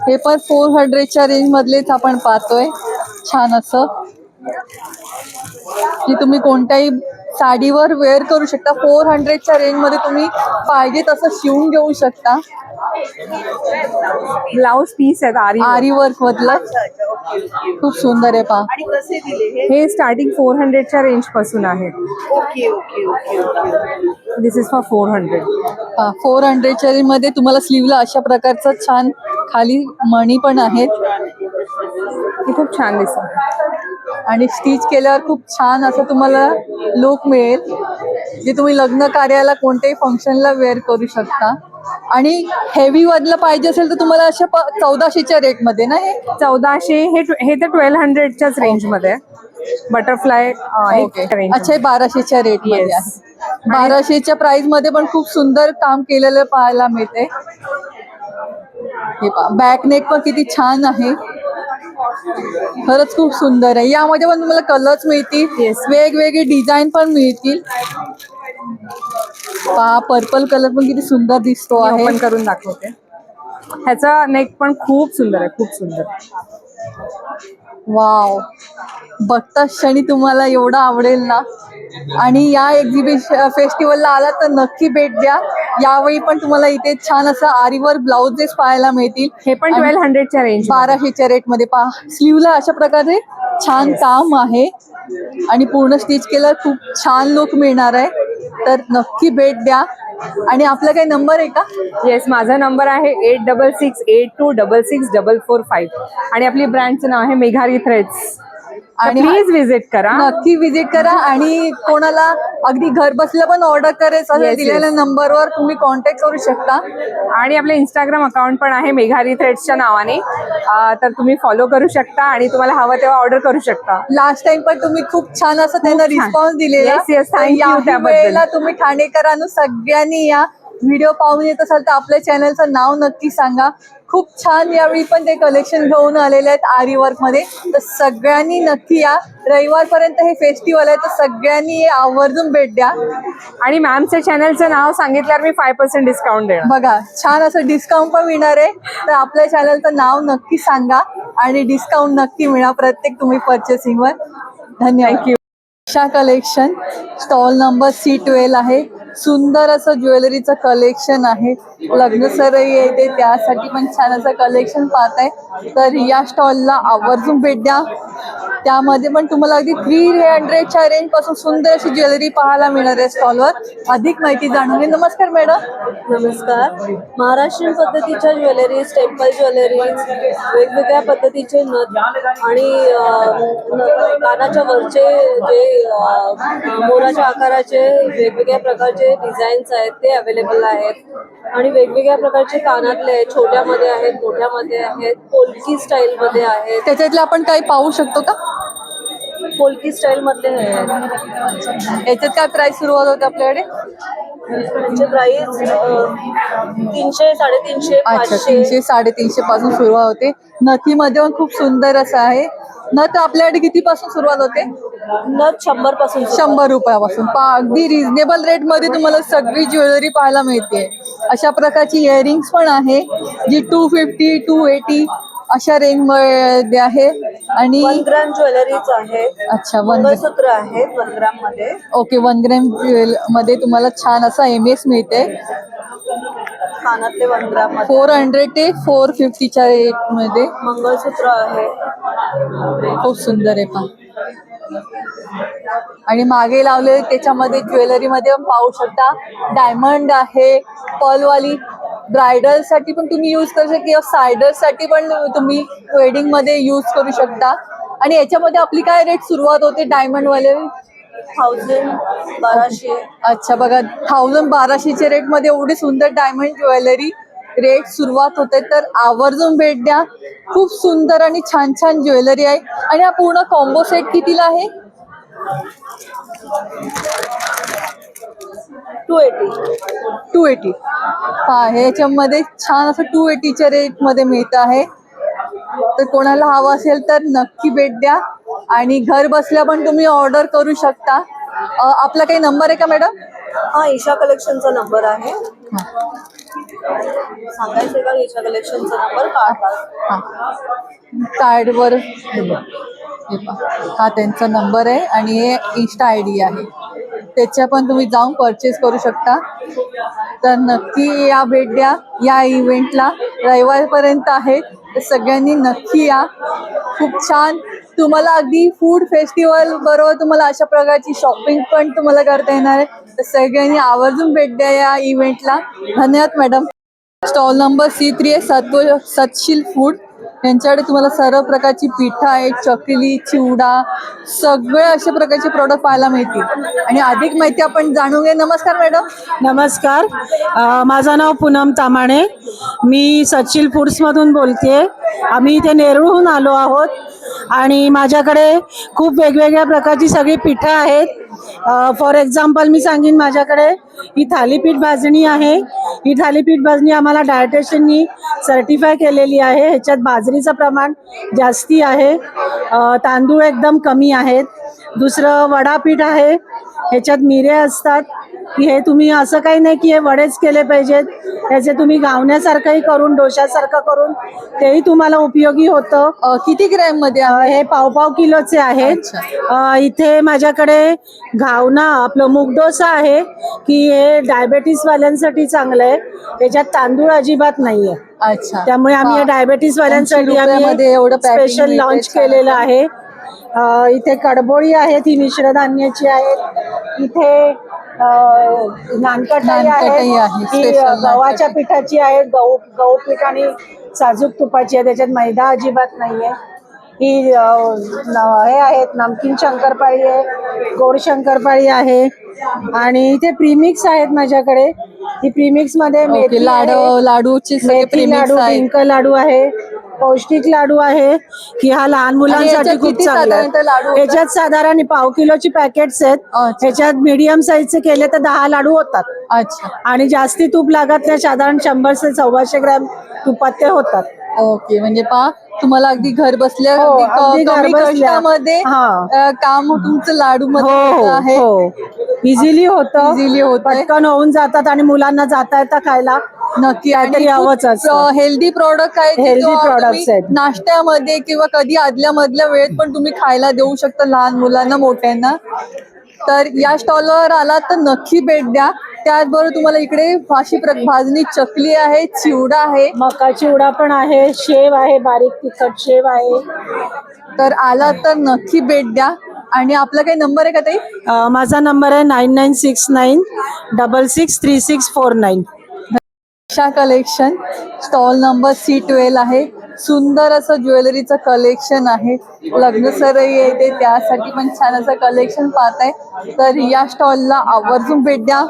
हे पण 400च्या रेंज मधलेच आपण पाहतोय. छान असं की तुम्ही कोणत्याही साडीवर वेअर करू शकता. 400च्या रेंज मध्ये तुम्ही पाहिजे तसं शिवून घेऊ शकता. ब्लाउज पीस आहेत आरी वर्क मधलं. खूप सुंदर आहे पहा. हे स्टार्टिंग 400च्या रेंज पासून आहे. दिस इज फॉर 400. 400च्या रेंज मध्ये तुम्हाला स्लीवला अशा प्रकारचं छान खाली मणी पण आहेत. हे खूप छान दिसतं. आणि स्टिच केल्यावर खूप छान असं तुम्हाला लुक मिळेल जे तुम्ही लग्न कार्याला कोणत्याही फंक्शनला वेअर करू शकता. आणि हेवी मधलं पाहिजे असेल तर तुम्हाला अशा 1400च्या रेटमध्ये ना. हे 1400. हे तर 1200च्याच रेंजमध्ये. बटरफ्लाय. अच्छा. 1200च्या रेटमध्ये आहे. 1200च्या प्राइस मध्ये पण खूप सुंदर काम केलेलं पाहायला मिळते. हे पहा बॅक नेक पण किती छान आहे. खरंच खूप सुंदर आहे. यामध्ये पण तुम्हाला कलर्स मिळतील. वेगवेगळे डिझाईन पण मिळतील. पहा पर्पल कलर पण किती सुंदर दिसतो आहे. ओपन करून दाखवते. ह्याचा नेक पण खूप सुंदर आहे. खूप सुंदर. वाव. बघता क्षणी तुम्हाला एवढं आवडेल ना. आणि या एक्झिबिशन फेस्टिवलला आला तर नक्की भेट द्या. यावेळी पण तुम्हाला इथे छान असं आरी वर्क ब्लाउजेस पाहायला मिळतील. हे पण 1200च्या रेंज. 1200च्या रेटमध्ये पहा. स्लीवला अशा प्रकारे छान काम आहे आणि पूर्ण स्टिच केलं खूप छान लुक मिळणार आहे. तर नक्की भेट द्या. आणि आपला काही नंबर आहे का? येस, माझा नंबर आहे 8668266445 आणि आपली ब्रँडचं नाव आहे मेघारी थ्रेड्स. आणि प्लीज विजिट करा. नक्की विजिट करा. आणि कोणाला अगदी घर बसल्या पण ऑर्डर करायचं असेल, Yes, दिलेल्या yes. नंबरवर तुम्ही कॉन्टॅक्ट करू शकता. आणि आपलं इंस्टाग्राम अकाउंट पण आहे मेघारी थ्रेड्सच्या नावाने, तर तुम्ही फॉलो करू शकता आणि तुम्हाला हवं तेव्हा ऑर्डर करू शकता. लास्ट टाइम पण तुम्ही खूप छान असं त्यांना छान. रिस्पॉन्स दिलेला. Yes, yes, thank you याही त्याबद्दल. वेळेला तुम्ही ठाणेकरांनो सगळ्यांनी या व्हिडिओ पाहून येत असाल तर आपल्या चॅनलचं नाव नक्की सांगा. खूप छान यावेळी पण ते कलेक्शन घेऊन आलेले आहेत आरी वर्क मध्ये. तर सगळ्यांनी नक्की या. रविवारपर्यंत हे फेस्टिवल आहे, तर सगळ्यांनी आवर्जून भेट द्या. आणि मॅमच्या चॅनलचं नाव सांगितल्यावर मी 5% डिस्काउंट देणार. बघा, छान असं डिस्काउंट पण मिळणार आहे. तर आपल्या चॅनलचं नाव नक्की सांगा आणि डिस्काउंट नक्की मिळा प्रत्येक तुम्ही परचेसिंगवर. धन्यवाद. Thank you. Isha collection stall number C12 आहे. सुंदर असं ज्वेलरीचं कलेक्शन आहे. लग्न सरई येते त्यासाठी पण छान असं कलेक्शन पाहताय, तर या स्टॉलला आवर्जून भेट द्या. त्यामध्ये पण तुम्हाला अगदी 300च्या रेंज पासून सुंदर अशी ज्वेलरी पाहायला मिळणार आहे स्टॉलवर. अधिक माहिती जाणून घे. नमस्कार मॅडम. नमस्कार. महाराष्ट्रीयन पद्धतीच्या ज्वेलरीज, टेम्पल ज्वेलरीज, वेगवेगळ्या पद्धतीचे नथ आणि कानाच्या वरचे जे मोराच्या आकाराचे वेगवेगळ्या प्रकारचे डिझाईन्स आहेत ते अवेलेबल आहेत. आणि वेगवेगळ्या प्रकारचे कानातले आहेत, छोट्यामध्ये आहेत, मोठ्यामध्ये आहेत, पोल्की स्टाईलमध्ये आहेत. त्याच्यातले आपण काही पाहू शकतो का? पोल्की स्टाईलमधले आहेत. याच्यात काय प्राइस सुरुवात होते आपल्याकडे? त्यांचे प्राइस 300, 350, अच्छा, 500. 300, 350 पासून सुरुवात होते. नथीमध्ये पण खूप सुंदर असं आहे. नथ आपल्याकडे किती पासून सुरुवात होते? नथ 100 पासून. 100 रुपयापासून. अगदी रिझनेबल रेट मध्ये तुम्हाला सगळी ज्वेलरी पाहायला मिळते. अशा प्रकारची इयरिंग्स पण आहे जी 250, 280 अशा रेंज मध्ये आहे. आणि 1 ग्रॅम ज्वेलरीज आहे. अच्छा, मंगळसूत्र आहेत 1 ग्रॅम मध्ये. ओके, 1 ग्रॅम मध्ये तुम्हाला छान असा MS मिळते. कानातले 1 ग्रॅम मध्ये. 400 ते 450च्या रेट मध्ये मंगळसूत्र आहे. खूप सुंदर आहे पहा. आणि मागे लावले त्याच्यामध्ये ज्वेलरी मध्ये पण पाहू शकता. डायमंड आहे, पर्लवाली. ब्रायडल साठी पण तुम्ही यूज करू शकता किंवा सायडर साठी पण तुम्ही वेडिंग मध्ये यूज करू शकता. आणि याच्यामध्ये आपली काय रेट सुरुवात होते डायमंड वाले? 1000, 1200. अच्छा, बघा 1200च्या रेट मध्ये एवढी सुंदर डायमंड ज्वेलरी रेट सुरुवात होते. तर आवर्जून भेट द्या. खूप सुंदर आणि छान छान ज्वेलरी आहे. आणि हा पूर्ण कॉम्बो सेट कितीला आहे? 280. हा, ह्याच्यामध्ये छान असं 280च्या रेट मध्ये मिळत आहे. तर कोणाला हवं असेल तर नक्की भेट द्या. आणि घर बसल्या पण तुम्ही ऑर्डर करू शकता. आपला काही नंबर आहे का मॅडम? हा, ईशा कलेक्शनचा नंबर आहे. सांगायचं का ईशा कलेक्शनचा नंबर? कार्डवर हा त्यांचा नंबर आहे आणि हे इंस्टा ID आहे. त्याच्या पण तुम्ही जाऊन परचेस करू शकता. तर नक्की या, भेट द्या या इव्हेंटला. रविवारपर्यंत आहे, तर सगळ्यांनी नक्की या. खूप छान. तुम्हाला अगदी फूड फेस्टिवल बरोबर तुम्हाला अशा प्रकारची शॉपिंग पण तुम्हाला करता येणार आहे. तर सगळ्यांनी आवर्जून भेट द्या या इव्हेंटला. धन्यवाद मॅडम. स्टॉल नंबर C3 आहे सतशील फूड. यांच्याकडे तुम्हाला सर्व प्रकारची पिठं आहेत, चकली, चिवडा, सगळे अशा प्रकारचे प्रोडक्ट पाहायला मिळतील. आणि अधिक माहिती आपण जाणून घ्या. नमस्कार मॅडम. नमस्कार. माझं नाव पूनम तामाणे. मी सतशील फूड्समधून बोलते. आम्ही इथे नेरूळहून आलो आहोत आणि माझ्याकडे खूप वेगवेगळ्या प्रकारची सगळी पिठं आहेत. फॉर एक्झाम्पल मी सांगेन, माझ्याकडे ही थालीपीठ भाजणी आहे. ही थालीपीठ भाजणी आम्हाला डायटिशियननी सर्टिफाय केलेली आहे. ह्याच्यात बाजरीचं प्रमाण जास्ती आहे, तांदूळ एकदम कमी आहेत. दुसरं वडापीठ आहे, ह्याच्यात मिरे असतात. की हे तुम्ही असं काही नाही की हे वडेच केले पाहिजेत, त्याचे तुम्ही घावण्यासारखंही करून, डोशासारखं करून तेही तुम्हाला उपयोगी होतं. किती ग्रॅम मध्ये? हे 1.5 किलोचे आहेत. इथे माझ्याकडे घावना आपलं मूग डोसा आहे की हे डायबेटीस वाल्यांसाठी चांगलं आहे. त्याच्यात तांदूळ अजिबात नाहीये. अच्छा, त्यामुळे आम्ही हे डायबेटीस वाल्यांसाठी आम्ही स्पेशल लॉन्च केलेलं आहे. इथे कडबोळी आहे, ती मिश्रधान्याची आहे. इथे नानकटाई नानकटाई आहे, आहे ती special गव्हाच्या नानकटाई. पिठाची आहे, गहू पीठ आणि साजूक तुपाची आहे, त्याच्यात मैदा अजिबात नाहीये. ही हे आहेत नमकीन शंकरपाळी आहे, गोड शंकरपाळी आहे आणि इथे प्रीमिक्स आहेत माझ्याकडे. ही प्रीमिक्स मध्ये ओके, मेथी आहे, लाडूची सगळे मेथी प्रीमिक्स लाडू, आहेत. डिंक लाडू आहे, पौष्टिक लाडू आहे की हा लहान मुलांसाठी याच्यात खूप किती चांगला साधारणतः लाडू आहे. होतात? याच्यात साधारण पाव किलोची पॅकेट्स आहेत. अच्छा. ह्याच्यात मीडियम साईजचे केले तर 10 लाडू होतात अच्छा, आणि जास्ती तूप लागत नाही. साधारण 100 ते 125 ग्रॅम तुपात ते होतात. ओके. म्हणजे पहा तुम्हाला अगदी घर बसल्या हो, अगदी अगदी कमी घरबसल्या. कष्टामध्ये हा. काम तुमचं लाडू मध्ये हो आहे. हो इझिली होतं, Easily होतंय. पटकन होऊन जातात आणि मुलांना जाता येता खायला नक्की. काहीतरी हवंच असतं. हेल्दी प्रोडक्ट आहे की Healthy जो products तुम्ही आहेत. नाश्त्यामध्ये किंवा कधी आदल्या मधल्या वेळेत पण तुम्ही खायला देऊ शकता लहान मुलांना, मोठ्यांना. तर या स्टॉलवर आला तर नक्की भेट द्या. त्याचबरोबर तुम्हाला इकडे भाजणी चकली आहे, चिवडा आहे. मका चिवडा पण आहे, शेव आहे, बारीक तिखट शेव आहे. तर आला तर नक्की भेट द्या. आणि आपला काही नंबर आहे का ताई? माझा नंबर आहे 9969 663649. अशा कलेक्शन स्टॉल नंबर C12 आहे. सुंदर असं ज्वेलरीचं कलेक्शन आहे. लग्न सरई येते त्यासाठी पण छान असं कलेक्शन पाहताय. तर या स्टॉलला आवर्जून भेट द्या.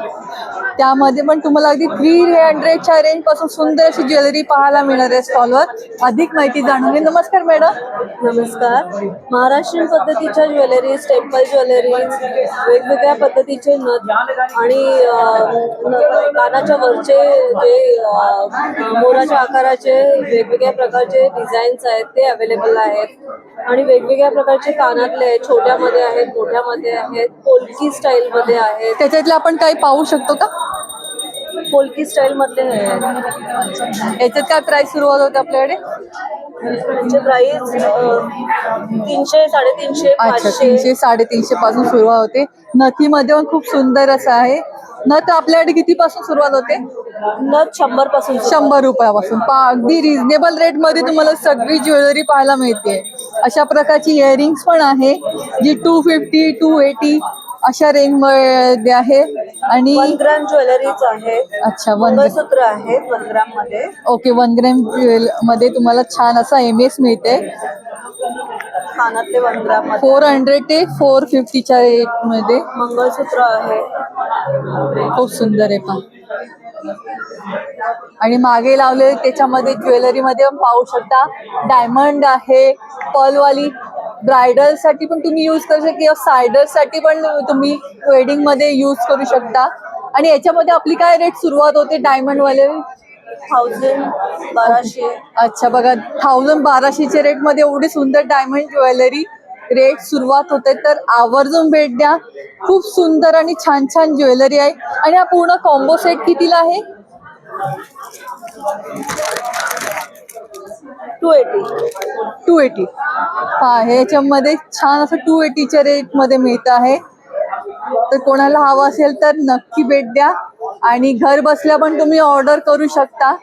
त्यामध्ये पण तुम्हाला अगदी 300च्या रेंज पासून सुंदर अशी ज्वेलरी पाहायला मिळणार आहे स्टॉलवर. अधिक माहिती जाणून घे. नमस्कार मॅडम. नमस्कार. महाराष्ट्रीयन पद्धतीच्या ज्वेलरीज, टेम्पल ज्वेलरीज, वेगवेगळ्या पद्धतीचे नथ आणि कानाच्या वरचे जे मोराच्या आकाराचे वेगवेगळ्या प्रकारचे डिझाईन्स आहेत ते अवेलेबल आहेत. आणि वेगवेगळ्या प्रकारचे कानातले आहेत, छोट्यामध्ये आहेत, मोठ्यामध्ये आहेत, पोल्की स्टाईलमध्ये आहेत. त्याच्यातले आपण काही पाहू शकतो का? पोल्की स्टाईलमधले आहेत. याच्यात काय प्राइस सुरुवात होते आपल्याकडे? त्याचे प्राइस 300, 350, अच्छा, 500. 300, 350 पासून सुरुवात होते. नथीमध्ये पण खूप सुंदर असं आहे. नथ आपल्याकडे किती पासून सुरुवात होते? नथ 100 पासून 100 रुपयापासून. अगदी रिझनेबल रेट मध्ये तुम्हाला सगळी ज्वेलरी पाहायला मिळते. अशा प्रकारची इयरिंग्स पण आहे जी 250, 280 अशा रेंज मध्ये आहे. आणि 1 ग्रॅम ज्वेलरीज आहेत. अच्छा, मंगळसूत्र आहेत 1 ग्रॅम मध्ये. ओके. 1 ग्रॅम मध्ये तुम्हाला छान असा MS मिळते. कानातले 1 ग्रॅम मध्ये. 400 ते 450च्या रेट मध्ये मंगळसूत्र आहे. खूप सुंदर आहे पहा. आणि मागे लावलेले त्याच्यामध्ये ज्वेलरीमध्ये पण पाहू शकता. डायमंड आहे, पर्लवाली. ब्रायडल साठी पण तुम्ही यूज करू शकता किंवा सायडर साठी पण तुम्ही वेडिंग मध्ये यूज करू शकता. आणि याच्यामध्ये आपली काय रेट सुरुवात होते डायमंड वाले? 1000, 1200. अच्छा, बघा 1000-1200च्या रेट मध्ये एवढी सुंदर डायमंड ज्वेलरी रेट सुरुवात होते. तर आवर्जून भेट द्या. खूप सुंदर आणि छान छान ज्वेलरी आहे. आणि हा पूर्ण कॉम्बो सेट कितीला आहे? 280. हा, ह्याच्यामध्ये छान असं 280च्या रेट मध्ये मिळत आहे. तर कोणाला हवं असेल तर नक्की भेट द्या. आणि घर बसल्या पण तुम्ही ऑर्डर करू शकता.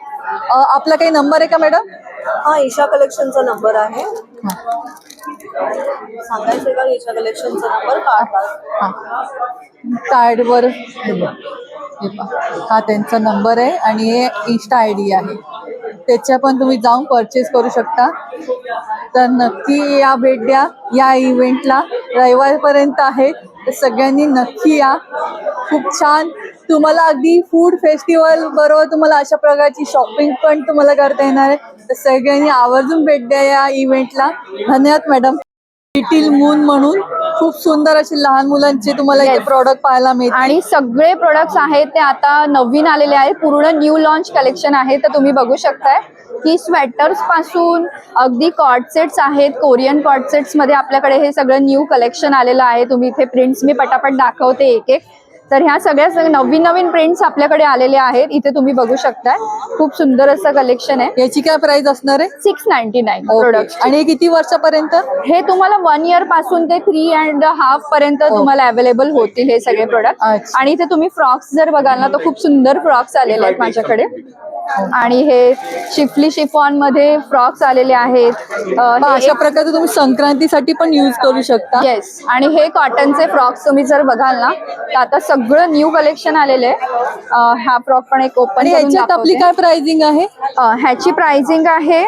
आपला काही नंबर आहे का मॅडम? हा, ईशा कलेक्शनचा नंबर आहे. सांगायचं का ईशा कलेक्शनचा नंबर? कार्डवर हा त्यांचा नंबर आहे आणि हे इंस्टा ID आहे. त्याच्या पण तुम्ही जाऊन परचेस करू शकता. तर नक्की या, भेट द्या या इव्हेंटला. रविवारपर्यंत आहे तर सगळ्यांनी नक्की या. खूप छान तुम्हाला अगदी फूड फेस्टिवल बरोबर तुम्हाला अशा प्रकारची शॉपिंग पण तुम्हाला करता येणार आहे. तर सगळ्यांनी आवर्जून भेट द्या या इव्हेंटला. धन्यवाद मॅडम. लिटिल मून म्हणून खूप सुंदर असे लहान मुलांचे तुम्हाला इथे प्रॉडक्ट पाहायला मिळतील. आणि सगळे प्रोडक्ट्स आहेत ते आता नवीन आलेले आहेत. पूर्ण न्यू लॉन्च कलेक्शन आहे. तर तुम्ही बघू शकताय की स्वेटर्स पासून अगदी कॉर्ड सेट्स आहेत. कोरियन कॉर्ड सेट्स मध्ये आपल्याकडे हे सगळं न्यू कलेक्शन आलेलं आहे. तुम्ही इथे प्रिंट्स मी पटापट दाखवते एक एक. तर ह्या सगळ्या नवीन नवीन प्रिंट्स आपल्याकडे आलेले आहेत. इथे तुम्ही बघू शकताय खूप सुंदर असं कलेक्शन आहे. याची काय प्राइस असणार आहे? 699 प्रोडक्ट. आणि हे किती वर्षापर्यंत? हे तुम्हाला 1 इयर पासून ते 3.5 पर्यंत तुम्हाला अवेलेबल होतील हे सगळे प्रोडक्ट. आणि इथे तुम्ही फ्रॉक्स जर बघाल ना तर खूप सुंदर फ्रॉक्स आलेले आहेत माझ्याकडे. आणि हे शिफली शिफॉन मध्ये फ्रॉक्स आलेले आहेत. अशा प्रकारे तुम्ही संक्रांतीसाठी पण यूज करू शकता. येस. आणि हे कॉटनचे फ्रॉक्स तुम्ही जर बघाल ना तर आता सगळं न्यू कलेक्शन आलेलं आहे. हा फ्रॉक पण एक ओपन आणि ह्याच्यात आपली काय प्राइसिंग आहे? ह्याची प्राइसिंग आहे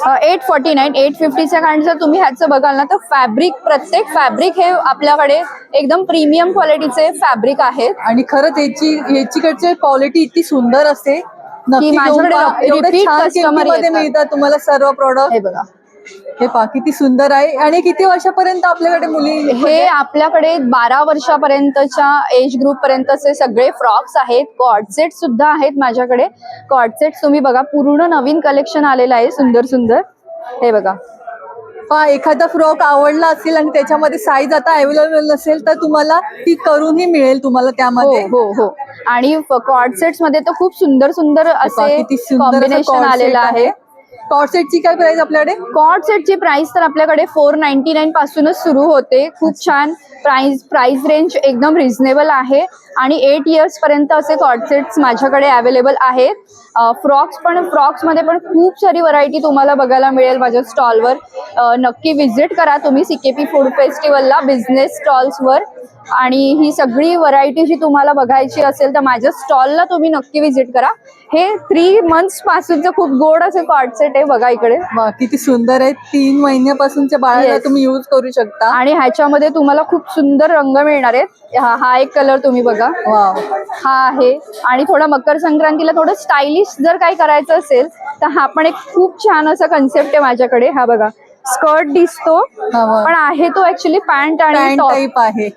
849 850च्या. कारण जर तुम्ही ह्याचं बघाल ना तर फॅब्रिक, प्रत्येक फॅब्रिक हे आपल्याकडे एकदम प्रीमियम क्वालिटीचे फॅब्रिक आहेत. आणि खरंच ह्याची क्वालिटी इतकी सुंदर असते की माझ्याकडे repeat customer येतात. मिळतात तुम्हाला सर्व प्रोडक्ट. हे बघा, हे पहा किती सुंदर आहे. आणि किती वर्षापर्यंत आपल्याकडे मुली? हे आपल्याकडे 12 वर्षापर्यंतच्या एज ग्रुप पर्यंतचे सगळे फ्रॉक्स आहेत. कॉर्डसेट सुद्धा आहेत माझ्याकडे. कॉर्डसेट तुम्ही बघा, पूर्ण नवीन कलेक्शन आलेलं आहे, सुंदर सुंदर. हे बघा, पहा एखादा फ्रॉक आवडला असेल आणि त्याच्यामध्ये साईज आता अवेलेबल नसेल तर तुम्हाला ती करूनही मिळेल तुम्हाला त्यामध्ये. हो हो हो. आणि कॉर्डसेट्स मध्ये तर खूप सुंदर सुंदर असे किती सुंदर कॉम्बिनेशन आलेलं आहे. कॉर्डसेटची काय प्राइस आपल्याकडे? कॉर्डसेटची प्राइस तर आपल्याकडे 499 पासूनच सुरू होते. खूप छान प्राइस रेंज एकदम रिझनेबल आहे. आणि 8 इयर्स पर्यंत असे कॉर्डसेट्स माझ्याकडे अवेलेबल आहेत. फ्रॉक्समध्ये पण खूप सारी व्हरायटी तुम्हाला बघायला मिळेल माझ्या स्टॉलवर. नक्की व्हिजिट करा तुम्ही CKP फूड फेस्टिवलला, बिझनेस स्टॉल्सवर. आणि ही सगळी व्हरायटी जी तुम्हाला बघायची असेल तर माझ्या स्टॉलला तुम्ही नक्की व्हिजिट करा. हे 3 मंथ्स पासूनचं खूप गोड असे कॉर्डसेट आहे बघा इकडे. किती सुंदर आहे. 3 महिन्यापासूनच्या बाळाला तुम्ही यूज करू शकता. आणि ह्याच्यामध्ये तुम्हाला खूप सुंदर रंग मिळणार आहेत. हा एक कलर तुम्ही बघा, हा आहे. आणि थोडा मकर संक्रांतीला थोडं स्टायलिश जर काही करायचं असेल तर हा पण एक खूप छान असा कन्सेप्ट आहे माझ्याकडे. हा बघा, स्कर्ट दिसतो पण आहे तो ऍक्च्युली पॅन्ट आणि टॉप टाइप आहे.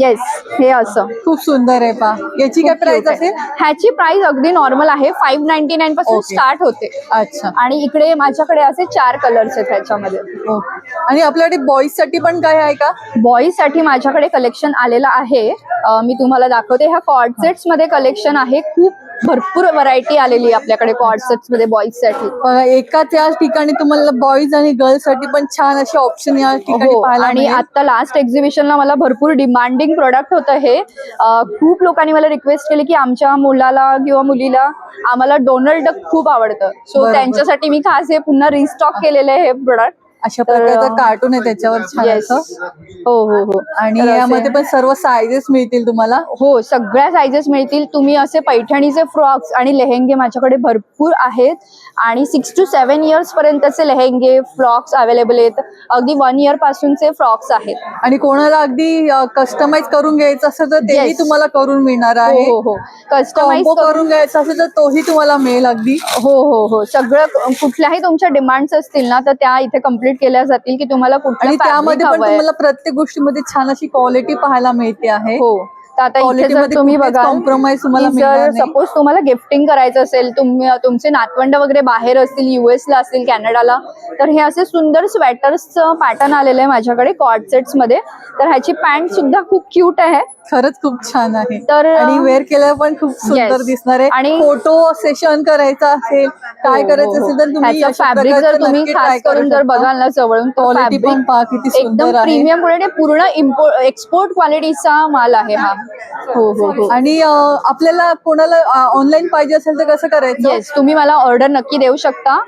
येस, हे असं खूप सुंदर आहे. पहा याची काय प्राइस असेल? ह्याची प्राइस अगदी नॉर्मल आहे, 599 पासून स्टार्ट होते. अच्छा. आणि इकडे माझ्याकडे असे 4 कलर्स आहेत ह्याच्यामध्ये. आणि आपल्याकडे बॉईज साठी पण काय आहे का? बॉईज साठी माझ्याकडे कलेक्शन आलेलं आहे. मी तुम्हाला दाखवते. ह्या कॉर्डसेट्स मध्ये कलेक्शन आहे. खूप भरपूर व्हरायटी आलेली आहे आपल्याकडे कॉर्डसेट्स मध्ये बॉईज साठी. एकाच या ठिकाणी तुम्हाला बॉईज आणि गर्ल्स साठी पण छान असे ऑप्शन या ठिकाणी पाहायला आणि मिळेल. आता लास्ट एक्झिबिशनला मला भरपूर डिमांडिंग प्रोडक्ट होतं हे. खूप लोकांनी मला रिक्वेस्ट केली की आमच्या मुलाला किंवा मुलीला आम्हाला डोनाल्ड डक खूप आवडतं, सो त्यांच्यासाठी मी खास हे पुन्हा रिस्टॉक केलेले आहे हे प्रोडक्ट. अशा प्रकारचं कार्टून आहे त्याच्यावर छान असं. हो हो हो. आणि यामध्ये पण सर्व साइजेस मिळतील तुम्हाला. हो, सगळ्या साइजेस मिळतील. तुम्ही असे पैठणीचे फ्रॉक्स आणि लेहेंगे माझ्याकडे भरपूर आहेत. आणि 6 to 7 इयर्स पर्यंतचे लेहेंगे फ्रॉक्स अवेलेबल आहेत. अगदी 1 इयर पासूनचे फ्रॉक्स आहेत. आणि कोणाला अगदी कस्टमाइज करून घ्यायचं असेल तर तेही तुम्हाला करून मिळणार आहे. हो हो. कस्टमाइज करून घ्यायचं असेल तर तोही तुम्हाला मिळेल अगदी. हो हो हो. सगळं कुठल्याही तुमच्या डिमांड्स असतील ना तर त्या इथे कम्प्लीट केल्या जातील की तुम्हाला आणि त्यामध्ये पण तुम्हाला प्रत्येक गोष्टीमध्ये छान अशी क्वालिटी पाहायला मिळते आहे. हो. तर आता इथे जर तुम्ही बघा, कॉम्प्रोमाइज तुम्हाला जर सपोज तुम्हाला गिफ्टिंग करायचं असेल, तुमचे नातवंड वगैरे बाहेर असतील, US ला असतील, कॅनडाला, तर हे असे सुंदर स्वेटर्सचं पॅटर्न आलेलं आहे माझ्याकडे कॉर्डसेट्स मध्ये. तर ह्याची पॅन्ट सुद्धा खूप क्यूट आहे. खरंच खूप छान आहे. तर आणि वेअर केल्यावर पण खूप सुंदर दिसणार आहे. आणि फोटो सेशन करायचा असेल, काय करायचं असेल तर तुम्ही फॅब्रिक जर तुम्ही खास करून जर बघाल ना जवळून, क्वालिटी पण पहा किती एकदम सुंदर आहे. प्रीमियम क्वालिटी, पूर्ण एक्सपोर्ट क्वालिटीचा माल आहे हा. हो हो हो. आणि आपल्याला कोणाला ऑनलाईन पाहिजे असेल तर कसं करायचं? येस, तुम्ही मला ऑर्डर नक्की देऊ शकता.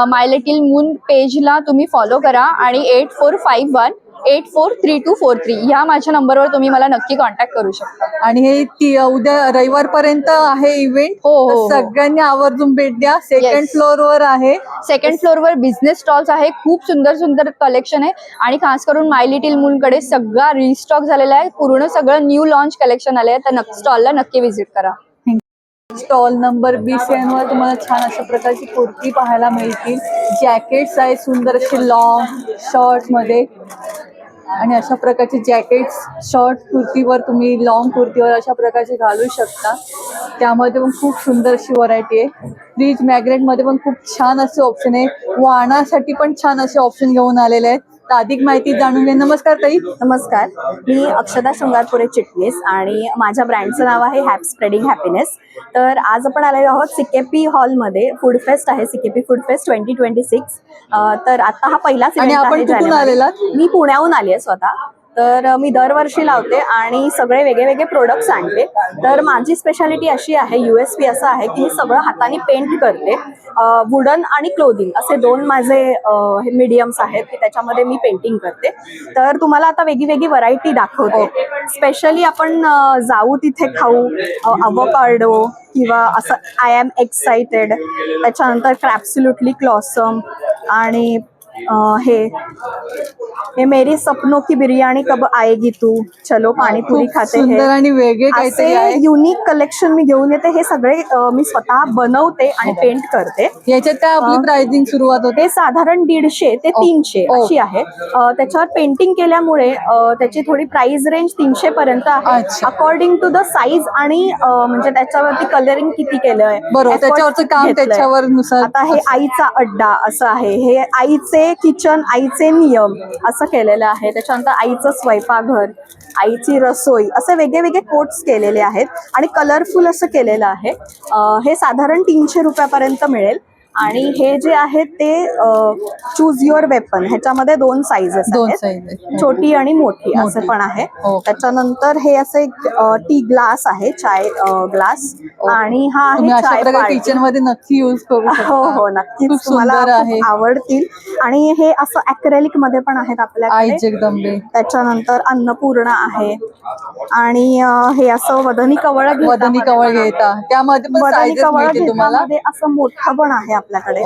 माय लिटिल मून पेजला तुम्ही फॉलो करा आणि 8451 843243 ह्या माझ्या नंबरवर तुम्ही मला नक्की कॉन्टॅक्ट करू शकता. आणि हे उद्या रविवारपर्यंत आहे इव्हेंट. हो. सगळ्यांनी आवर्जून भेट द्या. सेकंड फ्लोअरवर आहे. सेकंड फ्लोअरवर बिझनेस स्टॉल्स आहे. खूप सुंदर सुंदर कलेक्शन आहे. आणि खास करून माय लिटिल मून कडे सगळा रिस्टॉक झालेला आहे. पूर्ण सगळं न्यू लॉन्च कलेक्शन आले आहे. तर स्टॉलला नक्की व्हिजिट करा. स्टॉल नंबर 20 वर तुम्हाला छान अशा प्रकारची कुर्ती पाहायला मिळतील. जॅकेट्स आहेत सुंदर असे लॉंग शॉर्ट मध्ये. आणि अशा प्रकारचे जॅकेट्स शॉर्ट कुर्तीवर तुम्ही लॉंग कुर्तीवर अशा प्रकारचे घालू शकता. त्यामध्ये पण खूप सुंदर अशी व्हरायटी आहे. फ्रीज मॅग्नेट मध्ये पण खूप छान असे ऑप्शन आहे. वाहनासाठी पण छान असे ऑप्शन घेऊन आलेले आहेत. तर अधिक माहिती जाणून घ्या. नमस्कार ताई. नमस्कार, मी अक्षदा शृंगारपुरे चिटणीस आणि माझ्या ब्रँडचं नाव आहे स्प्रेडिंग हॅपीनेस. तर आज आपण आलेलो आहोत CKP हॉलमध्ये. फूड फेस्ट आहे, CKP फूड फेस्ट 2026. तर आता हा पहिलाच इव्हेंट आहे. आपण कुठून आलेलात? मी पुण्याहून आली आहे स्वतः. तर मी दरवर्षी लावते आणि सगळे वेगळे वेगळे प्रोडक्ट्स आणते. तर माझी स्पेशालिटी अशी आहे, USP असं आहे की मी सगळं हाताने पेंट करते. वुडन आणि क्लोदिंग असे 2 माझे मीडियम्स आहेत की त्याच्यामध्ये मी पेंटिंग करते. तर तुम्हाला आता वेगळी वेगळी व्हरायटी दाखवते. स्पेशली आपण जाऊ तिथे खाऊ अवोकाडो किंवा असं आय एम एक्साइटेड, त्याच्यानंतर क्रॅप्सुल्युटली क्लॉसम आणि हे मेरी सपनों की बिर्याणी कब आएगी तू, चलो पाणीपुरी खाते सुंदर आणि वेगळे काहीतरी आहे. असे युनिक कलेक्शन मी घेऊन येते. हे सगळे मी स्वतः बनवते आणि पेंट करते. याच्यात काय आपली प्राइसिंग सुरुवात होते? ते साधारण 150 ते 300 अशी आहे. त्याच्यावर पेंटिंग केल्यामुळे त्याची थोडी प्राइस रेंज 300 पर्यंत आहे, अकॉर्डिंग टू द साईज आणि म्हणजे त्याच्यावरती कलरिंग किती केलंय, बरोबर, त्याच्यावरचं काम त्याच्यावर नुसार. आता हे आईचा अड्डा असं आहे, हे आईचे किचन, आईचे नियम असं केलेलं आहे. त्याच्यानंतर आईचं स्वयंपाकघर, आईची रसोई, असे वेगळे वेगळे कोट्स केलेले आहेत आणि कलरफुल असं केलेलं आहे. हे साधारण 300 रुपयापर्यंत मिळेल. आणि हे जे आहेत ते चूज युअर वेपन, ह्याच्यामध्ये 2 साईजेस आहेत, छोटी आणि मोठी असं पण आहे. त्याच्यानंतर हे असे टी ग्लास आहे, चाय ग्लास, आणि हा आहे चाय पार्टी. किचन मध्ये नक्की यूज करू शकता. हो नक्कीच, तुम्हाला खूप आवडतील. आणि हे असं ॲक्रेलिक मध्ये पण आहेत आपल्याकडे. जगदंबे, त्याच्यानंतर अन्नपूर्णा आहे आणि हे असं वदनी कवळ घेता, त्यामध्ये पण sizes मिळतील तुम्हाला. असं मोठं पण आहे आपल्याकडे.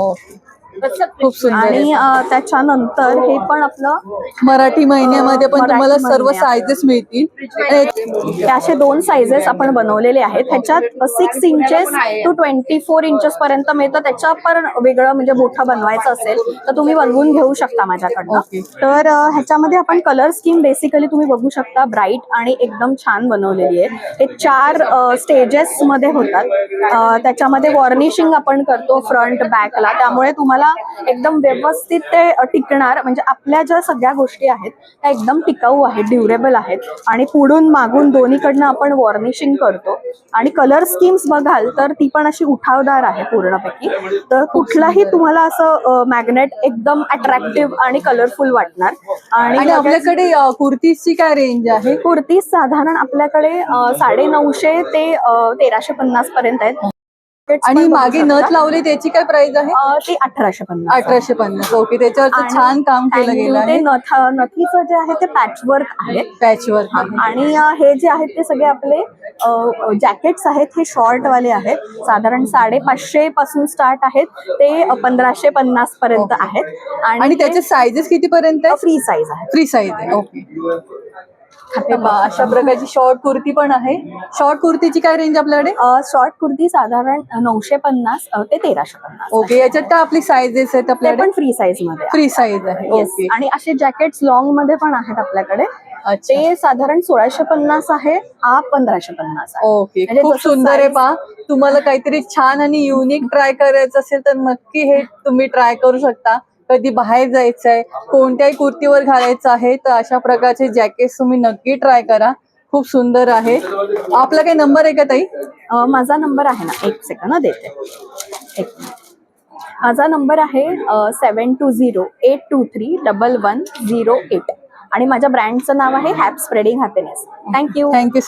खूप सुंदर. आणि त्याच्यानंतर हे पण आपलं मराठी महिन्यामध्ये पण तुम्हाला सर्व साईजेस मिळतील. हे असे 2 साईजेस आपण बनवलेले आहेत. ह्याच्यात 6 इंचेस टू 24 इंचेस पर्यंत मिळतं. त्याच्या पण वेगळं म्हणजे मोठं बनवायचं असेल तर तुम्ही बनवून घेऊ शकता माझ्याकडनं. तर ह्याच्यामध्ये आपण कलर स्कीम बेसिकली तुम्ही बघू शकता, ब्राईट आणि एकदम छान बनवलेली आहे. हे 4 स्टेजेस मध्ये होतात. त्याच्यामध्ये वॉर्निशिंग आपण करतो फ्रंट बॅकला, त्यामुळे तुम्हाला एकदम व्यवस्थित ते टिकणार. म्हणजे आपल्या ज्या सगळ्या गोष्टी आहेत त्या एकदम टिकाऊ आहेत, ड्युरेबल आहेत. आणि पुढून मागून दोन्हीकडनं आपण वॉर्निशिंग करतो. आणि कलर स्कीम्स बघाल तर ती पण अशी उठावदार आहे पूर्णपैकी. तर कुठलाही तुम्हाला असं मॅग्नेट एकदम अट्रॅक्टिव्ह आणि कलरफुल वाटणार. आणि आपल्याकडे कुर्तीजची काय रेंज आहे? कुर्तीज साधारण आपल्याकडे 950 ते 1350 पर्यंत आहेत. आणि मागे नथ लावले त्याची काय प्राइस आहे? ते 1850. 1850. ओके, त्याच्यावर छान काम केलं गेलं आहे. नथीचं जे आहे ते पॅचवर्क आहे. पॅचवर्क. आणि हे जे आहेत ते सगळे आपले जॅकेट्स आहेत, हे शॉर्ट वाले आहेत. साधारण 550 पासून स्टार्ट आहेत ते 1550 पर्यंत आहेत. आणि त्याचे साईजेस किती पर्यंत? फ्री साईज आहे. फ्री साईज आहे. ओके. अशा प्रकारची शॉर्ट कुर्ती पण आहे. शॉर्ट कुर्तीची काय रेंज आपल्याकडे? शॉर्ट कुर्ती साधारण 950 ते 1350. ओके, याच्यात काय आपली साईजेस आहेत आपल्याकडे? पण फ्री साईज मध्ये. फ्री साईज आहे. ओके. आणि असे जॅकेट्स लॉंग मध्ये पण आहेत आपल्याकडे. ते साधारण 1650 आहे, हा 1550 आहे. ओके, खूप सुंदर आहे. पहा, तुम्हाला काहीतरी छान आणि युनिक ट्राय करायचं असेल तर नक्की हे तुम्ही ट्राय करू शकता. कधी बाहेर जायचं आहे, कोणत्याही कुर्तीवर घालायचं आहे तर अशा प्रकारचे जॅकेट्स तुम्ही नक्की ट्राय करा. खूप सुंदर आहे. आपला काही नंबर आहे का ताई? माझा नंबर आहे ना, 1 सेकंड देते. माझा नंबर आहे 7208231108 आणि माझ्या ब्रँडचं नाव आहे hap spreading happiness. Thank you. Thank you so much.